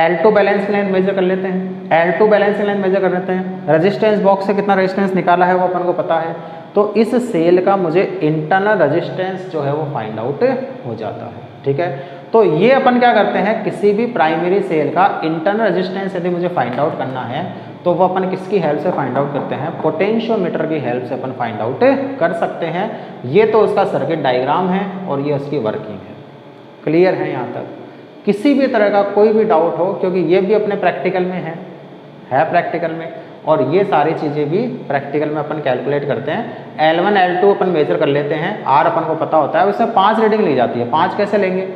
L2 बैलेंसिंग लेंथ मेजर कर लेते हैं, L2 बैलेंसिंग लेंथ मेजर कर लेते हैं, रेजिस्टेंस बॉक्स से कितना रेजिस्टेंस निकाला है वो अपन को पता है। तो इस सेल का मुझे इंटरनल रेजिस्टेंस जो है वो फाइंड आउट हो जाता है। ठीक है, तो ये अपन क्या करते हैं, किसी भी प्राइमरी सेल का इंटरनल रेजिस्टेंस यदि मुझे फाइंड आउट करना है तो वो अपन किसकी हेल्प से फाइंड आउट करते हैं? पोटेंशियोमीटर की हेल्प से अपन फाइंड आउट कर सकते हैं। ये तो उसका सर्किट डायग्राम है और ये उसकी वर्किंग है। क्लियर है यहाँ तक? किसी भी तरह का कोई भी डाउट हो, क्योंकि ये भी अपने प्रैक्टिकल में है प्रैक्टिकल में, और ये सारी चीज़ें भी प्रैक्टिकल में अपन कैलकुलेट करते हैं। L1 L2 अपन मेजर कर लेते हैं, R अपन को पता होता है, उसमें 5 रीडिंग ली जाती है। 5 कैसे लेंगे?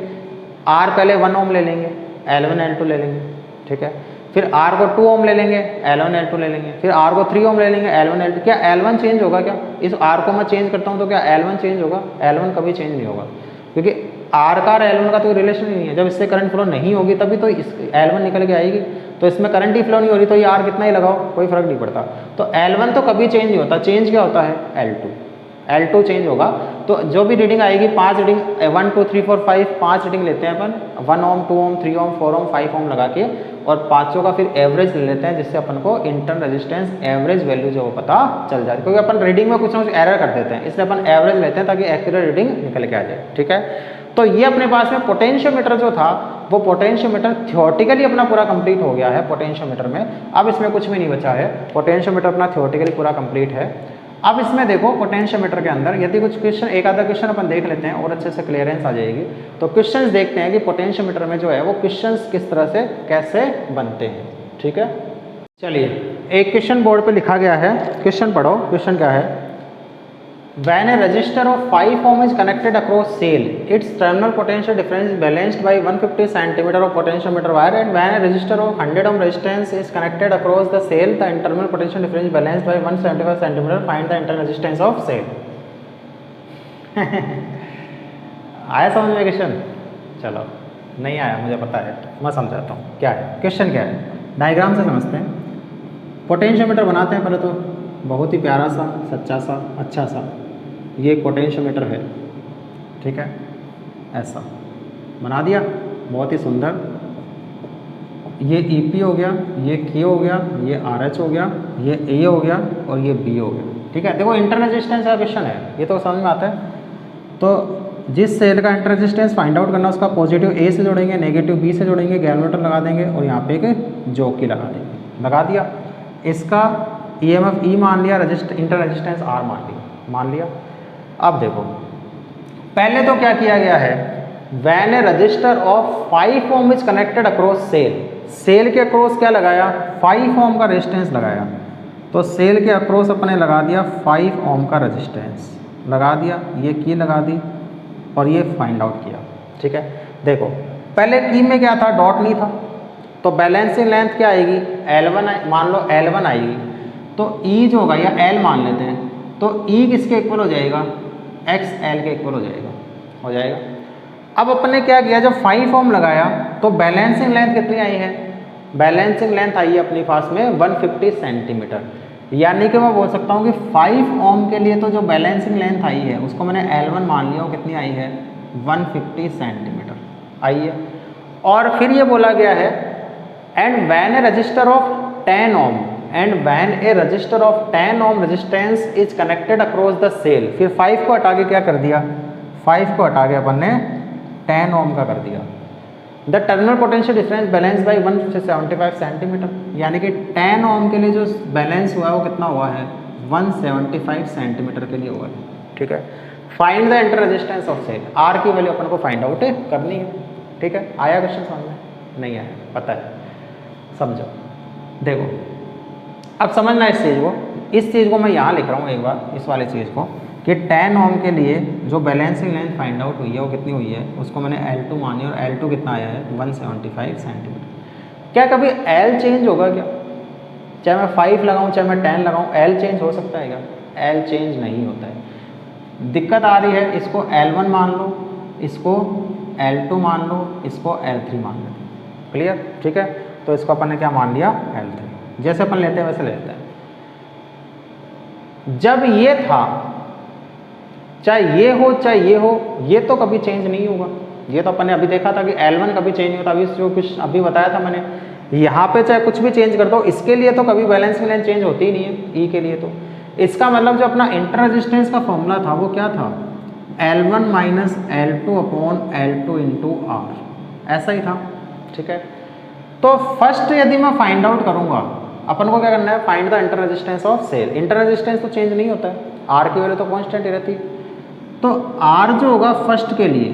R पहले 1 ओम ले लेंगे, L1 L2 ले लेंगे, ठीक है, फिर R को 2 ओम ले लेंगे, L1 L2 ले लेंगे, फिर R को 3 ओम ले लेंगे, L1 L2। क्या L1 चेंज होगा क्या? इस R को मैं चेंज करता हूँ तो क्या L1 चेंज होगा? L1 कभी चेंज नहीं होगा, क्योंकि R का और L1 का तो रिलेशन ही नहीं है। जब इससे करंट फ्लो नहीं होगी तभी तो इस L1 निकल के आएगी, तो इसमें करंट ही फ्लो नहीं हो रही तो ये R कितना ही लगाओ कोई फर्क नहीं पड़ता। तो L1 तो कभी चेंज नहीं होता, चेंज क्या होता है? L2 चेंज होगा। तो जो भी रीडिंग आएगी 5 रीडिंग 1 2 3 4 5 5 रीडिंग लेते हैं अपन, 1 ओम 2 ओम 3 ओम 4 ओम 5 ओम लगा के, और पाँचों का फिर एवरेज ले लेते हैं, जिससे अपन को इंटरनल रेजिस्टेंस एवरेज वैल्यू जो वो पता चल जाए, क्योंकि अपन रीडिंग में कुछ ना कुछ एरर कर देते हैं, इसलिए अपन एवरेज लेते हैं ताकि एक्यूरेट रीडिंग निकल के आ जाए। ठीक है, तो ये अपने पास में पोटेंशियोमीटर जो था वो पोटेंशियोमीटर थियोरेटिकली अपना पूरा कंप्लीट हो गया है पोटेंशियोमीटर में। अब इसमें कुछ भी नहीं बचा है, पोटेंशियोमीटर अपना थियोरेटिकली पूरा कंप्लीट है। अब इसमें देखो पोटेंशियोमीटर के अंदर यदि कुछ क्वेश्चन, एक आधा क्वेश्चन अपन देख लेते हैं और अच्छे से क्लियरेंस आ जाएगी। तो क्वेश्चंस देखते हैं कि पोटेंशियोमीटर में जो है वो क्वेश्चंस किस तरह से कैसे बनते हैं। ठीक है, चलिए एक क्वेश्चन बोर्ड पे लिखा गया है, क्वेश्चन पढ़ो। क्वेश्चन क्या है? When a resistor of 5 ohm is connected across cell, its terminal potential difference is balanced by 150 cm of potentiometer wire, and when a resistor of 100 ohm resistance is connected across the cell, the internal potential difference is balanced by 175 cm. Find the internal resistance of cell. आया समझ में question? चलो, नहीं आया मुझे पता है, मैं समझाता हूँ क्या है क्वेश्चन। क्या है, डायग्राम से समझते हैं। पोटेंशियोमीटर बनाते हैं पहले तो, बहुत ही प्यारा सा, सच्चा सा, अच्छा सा ये पोटेंशियोमीटर है। ठीक है, ऐसा बना दिया, बहुत ही सुंदर। ये EP हो गया, ये K हो गया, ये RH हो गया, ये A हो गया और ये B हो गया। ठीक है, देखो इंटर रेजिस्टेंस का क्वेश्चन है, ये तो समझ में आता है। तो जिस सेल का इंटर रेजिस्टेंस फाइंड आउट करना, उसका पॉजिटिव A से जोड़ेंगे, नेगेटिव B से जोड़ेंगे, गैल्वेमीटर लगा देंगे और यहाँ पे एक जॉकी लगा देंगे। लगा दिया, इसका EMF E मान लिया, इंटर रेजिस्टेंस R मान लिया। अब देखो पहले तो क्या किया गया है, when a resistor of 5 ohm is connected across cell, cell के अक्रॉस क्या लगाया, 5 ओम का रेजिस्टेंस लगाया। तो सेल के अक्रॉस अपने लगा दिया 5 ओम का रेजिस्टेंस लगा दिया, ये की लगा दी और ये फाइंड आउट किया। ठीक है, देखो पहले की में क्या था, डॉट नहीं था, तो बैलेंसिंग लेंथ क्या आएगी, L1 मान लो, L1 आएगी। तो E जो होगा, या L मान लेते हैं, तो E किसके इक्वल हो जाएगा, XL के इक्वल हो जाएगा। अब अपने क्या किया, जब 5 ओम लगाया तो बैलेंसिंग लेंथ कितनी आई है, बैलेंसिंग लेंथ आई है अपने पास में 150 सेंटीमीटर। यानी कि मैं बोल सकता हूँ कि 5 ओम के लिए तो जो बैलेंसिंग लेंथ आई है उसको मैंने L1 मान लिया, कितनी आई है, 150 सेंटीमीटर आई है। और फिर ये बोला गया है and when a resistor of 10 ohm and when a resistor of 10 ohm resistance is connected across the cell. फिर 5 को हटा के क्या कर दिया, 5 को हटा के अपन ने 10 ओम का कर दिया। The terminal potential difference balance by 175 centimetre, यानी कि 10 ओम के लिए जो बैलेंस हुआ है वो कितना हुआ है, 175 सेंटीमीटर के लिए हुआ है। ठीक है, find the inter resistance of cell, R की वैल्यू अपन को फाइंड आउट करनी है। ठीक है, आया क्वेश्चन समझ में? नहीं आया, पता है, समझो। देखो अब समझना इस चीज़ को, इस चीज़ को मैं यहाँ लिख रहा हूँ एक बार, इस वाले चीज़ को, कि 10 ओम के लिए जो बैलेंसिंग लेंथ फाइंड आउट हुई है वो कितनी हुई है, उसको मैंने L2 मानी और L2 कितना आया है, 175 सेंटीमीटर। क्या कभी L चेंज होगा क्या, चाहे मैं 5 लगाऊँ चाहे मैं 10 लगाऊँ, L चेंज हो सकता है क्या? L चेंज नहीं होता है। दिक्कत आ रही है, इसको L1 मान लो, इसको L2 मान लो, इसको L3 मान लो। क्लियर? ठीक है, तो इसको अपन ने क्या मान लिया, L3, जैसे अपन लेते हैं वैसे लेते हैं। जब ये था, चाहे ये हो चाहे ये हो, ये तो कभी चेंज नहीं होगा। ये तो अपन ने अभी देखा था कि L1 कभी चेंज नहीं होता। अभी जो कुछ अभी बताया था मैंने, यहाँ पे चाहे कुछ भी चेंज कर दो, इसके लिए तो कभी बैलेंसिंग लेंथ चेंज होती ही नहीं है, E के लिए। तो इसका मतलब जो अपना इंटर रेजिस्टेंस का फॉर्मूला था वो क्या था, L1 minus L2 upon L2 into R, ऐसा ही था। ठीक है, तो फर्स्ट यदि मैं फाइंड आउट करूँगा, अपन को क्या करना है, find the inter resistance of cell. Inter resistance तो चेंज नहीं होता है, R की वैल्यू तो कांस्टेंट ही रहती है। तो R जो होगा फर्स्ट के लिए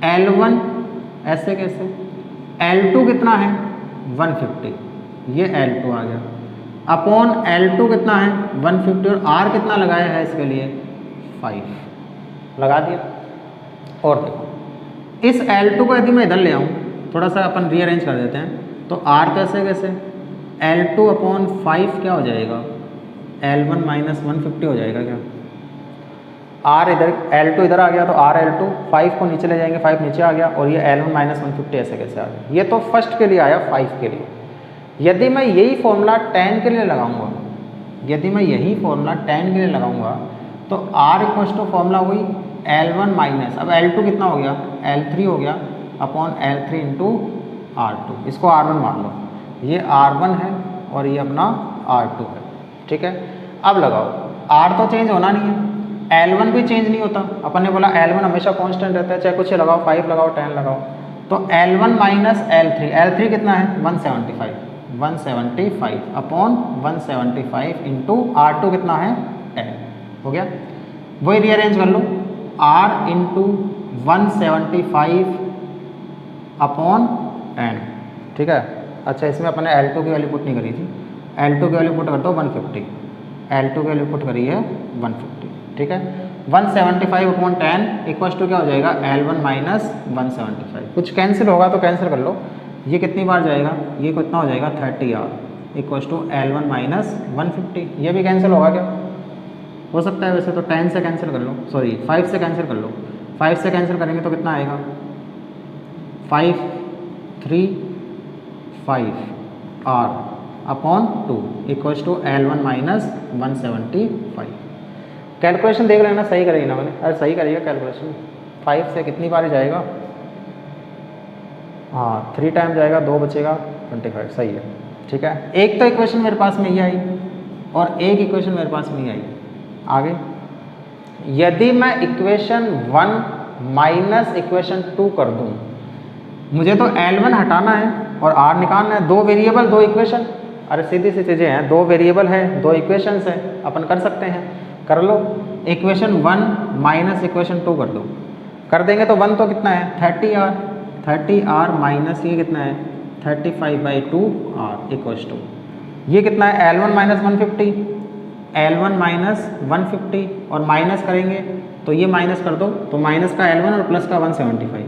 L1, ऐसे कैसे, L2 कितना है 150, ये L2 आ गया, अपॉन L2 कितना है 150 और R कितना लगाया है इसके लिए 5 लगा दिया। और देखो इस L2 को यदि मैं इधर ले आऊँ, थोड़ा सा अपन रीअरेंज कर देते हैं, तो R कैसे L2 अपॉन 5 क्या हो जाएगा, L1 माइनस 150 हो जाएगा क्या। R इधर, L2 इधर आ गया तो R L2, 5 को नीचे ले जाएंगे, 5 नीचे आ गया और ये L1 माइनस 150 ऐसे कैसे आ गया। ये तो फर्स्ट के लिए आया, 5 के लिए। यदि मैं यही फॉर्मूला 10 के लिए लगाऊंगा, यदि मैं यही फॉर्मूला 10 के लिए लगाऊंगा तो R इक्वल्स टू फॉर्मूला हुई L1 माइनस, अब L2 कितना हो गया, L3 हो गया, अपॉन L3 इंटू R2, इसको R1 मान लो, ये R1 है और ये अपना R2 है। ठीक है, अब लगाओ, R तो चेंज होना नहीं है, L1 भी चेंज नहीं होता। अपन ने बोला L1 हमेशा कांस्टेंट रहता है, चाहे कुछ लगाओ, 5 लगाओ 10 लगाओ। तो L1 माइनस L3 कितना है 175 अपॉन 175 इंटू R2 कितना है 10 हो गया। वही रीअरेंज कर लो R इंटू 175 अपॉन 10 ठीक है। अच्छा इसमें अपने L2 की वैल्यू पुट नहीं करी थी, L2 की वैल्यू पुट कर दो 150, L2 की वैल्यू पुट करी है 150 ठीक है। 175 अपॉन 10 इक्वल्स टू क्या हो जाएगा L1 माइनस 175। कुछ कैंसिल होगा तो कैंसिल कर लो, ये कितनी बार जाएगा, ये कितना हो जाएगा 30R equals to L1 minus 150। ये भी कैंसिल होगा क्या, हो सकता है वैसे तो 10 से कैंसिल कर लो, सॉरी 5 से कैंसिल कर लो, 5 से कैंसिल करेंगे तो कितना आएगा 5 3 5 R upon 2 equals to L1 minus 175। Calculation देख लेना सही करेगी ना मैंने, अरे सही करेगा कैलकुलेशन। 5 से कितनी बार जाएगा, हाँ 3 टाइम जाएगा, 2 बचेगा 25 सही है ठीक है। एक तो इक्वेशन मेरे पास में ये आई और एक इक्वेशन मेरे पास में ये आई। आगे यदि मैं इक्वेशन 1 माइनस इक्वेशन 2 कर दूं, मुझे तो L1 हटाना है और R निकालना है, 2 वेरिएबल 2 इक्वेशन, अरे सीधी सी चीज़ें हैं, 2 वेरिएबल है 2 इक्वेशंस है, अपन कर सकते हैं, कर लो। इक्वेशन 1 माइनस इक्वेशन 2 कर दो, कर देंगे तो 1 तो कितना है 30R माइनस ये कितना है 35/2R इक्वल्स टू ये कितना है L1 माइनस 150, L1 माइनस 150 और माइनस करेंगे तो ये माइनस कर दो, तो माइनस का L1 और प्लस का 175,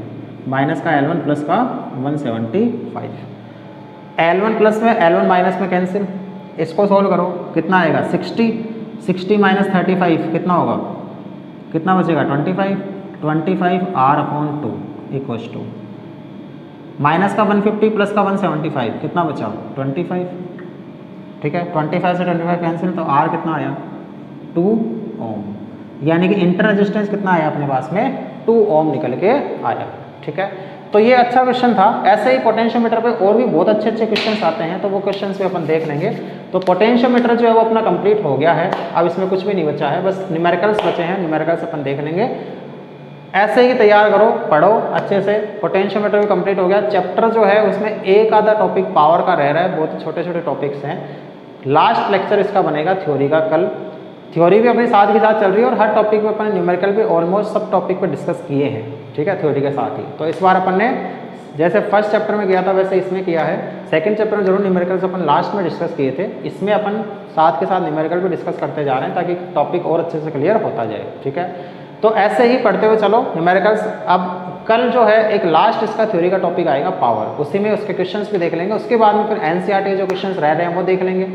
माइनस का L1 प्लस का 175, L1 प्लस में L1 माइनस में कैंसिल, इसको सोल्व करो कितना आएगा 60 माइनस 35 कितना होगा, कितना बचेगा 25 R upon 2 equals to minus का 150 प्लस का 175 कितना बचा 25 ठीक है। 25 से 25 कैंसिल तो R कितना आया 2 ओम, यानी कि इंटर रेजिस्टेंस कितना आया अपने पास में 2 ओम निकल के आया ठीक है। तो ये अच्छा क्वेश्चन था। ऐसे ही पोटेंशियोमीटर पे और भी बहुत अच्छे अच्छे क्वेश्चंस आते हैं, तो वो क्वेश्चंस भी अपन देख लेंगे। तो पोटेंशियोमीटर जो है वो अपना कंप्लीट हो गया है, अब इसमें कुछ भी नहीं बचा है, बस न्यूमेरिकल्स बचे हैं, न्यूमेरिकल्स अपन देख लेंगे। ऐसे ही तैयार करो, पढ़ो अच्छे से। पोटेंशियोमीटर भी कंप्लीट हो गया। चैप्टर जो है उसमें एक आधा टॉपिक पावर का रह रहा है, बहुत छोटे छोटे टॉपिक्स हैं। लास्ट लेक्चर इसका बनेगा थ्योरी का कल। थ्योरी भी अपने साथ के साथ चल रही है और हर टॉपिक पे अपन न्यूमेरिकल भी ऑलमोस्ट सब टॉपिक पे डिस्कस किए हैं ठीक है, थ्योरी के साथ ही। तो इस बार अपन ने जैसे फर्स्ट चैप्टर में किया था वैसे इसमें किया है। सेकंड चैप्टर में जरूर न्यूमेरिकल्स अपन लास्ट में डिस्कस किए थे, इसमें अपन साथ के साथ न्यूमेरिकल भी डिस्कस करते जा रहे हैं ताकि टॉपिक और अच्छे से क्लियर होता जाए ठीक है। तो ऐसे ही पढ़ते हुए चलो न्यूमेरिकल्स। अब कल जो है एक लास्ट इसका थ्योरी का टॉपिक आएगा पावर, उसी में उसके क्वेश्चंस भी देख लेंगे। उसके बाद में फिर एनसीईआरटी के जो क्वेश्चंस रह रहे हैं वो देख लेंगे,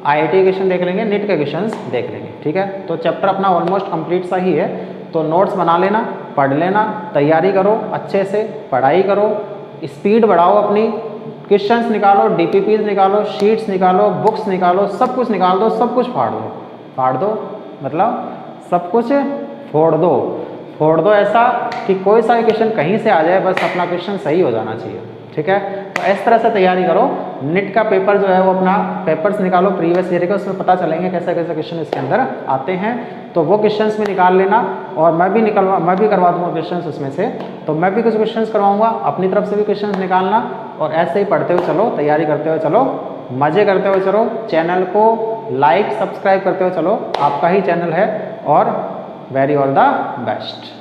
आईआईटी क्वेश्चन देख लेंगे, नीट के क्वेश्चंस देख लेंगे ठीक है। तो चैप्टर अपना ऑलमोस्ट कंप्लीट सा ही है। तो नोट्स बना लेना, पढ़ लेना, तैयारी करो अच्छे से, पढ़ाई करो, स्पीड बढ़ाओ अपनी, क्वेश्चंस निकालो, डीपीपीज निकालो, शीट्स निकालो, बुक्स निकालो, सब कुछ निकाल दो, सब कुछ फाड़ दो मतलब सब कुछ फोड़ दो ऐसा कि कोई सा भी क्वेश्चन कहीं से आ जाए, बस अपना क्वेश्चन सही हो जाना चाहिए ठीक है। तो इस तरह से तैयारी करो। नीट का पेपर जो है वो अपना पेपर्स निकालो प्रीवियस ईयर के, उसमें पता चलेंगे कैसे कैसे क्वेश्चन इसके अंदर आते हैं। तो वो क्वेश्चंस में निकाल लेना और मैं भी करवा दूंगा क्वेश्चंस उसमें से। तो मैं भी कुछ क्वेश्चंस करवाऊंगा, अपनी तरफ से भी क्वेश्चंस निकालना और ऐसे ही पढ़ते हुए चलो, तैयारी करते हुए चलो, मज़े करते हुए चलो। चैनल को लाइक सब्सक्राइब करते हुए चलो, आपका ही चैनल है। और वेरी ऑल द बेस्ट।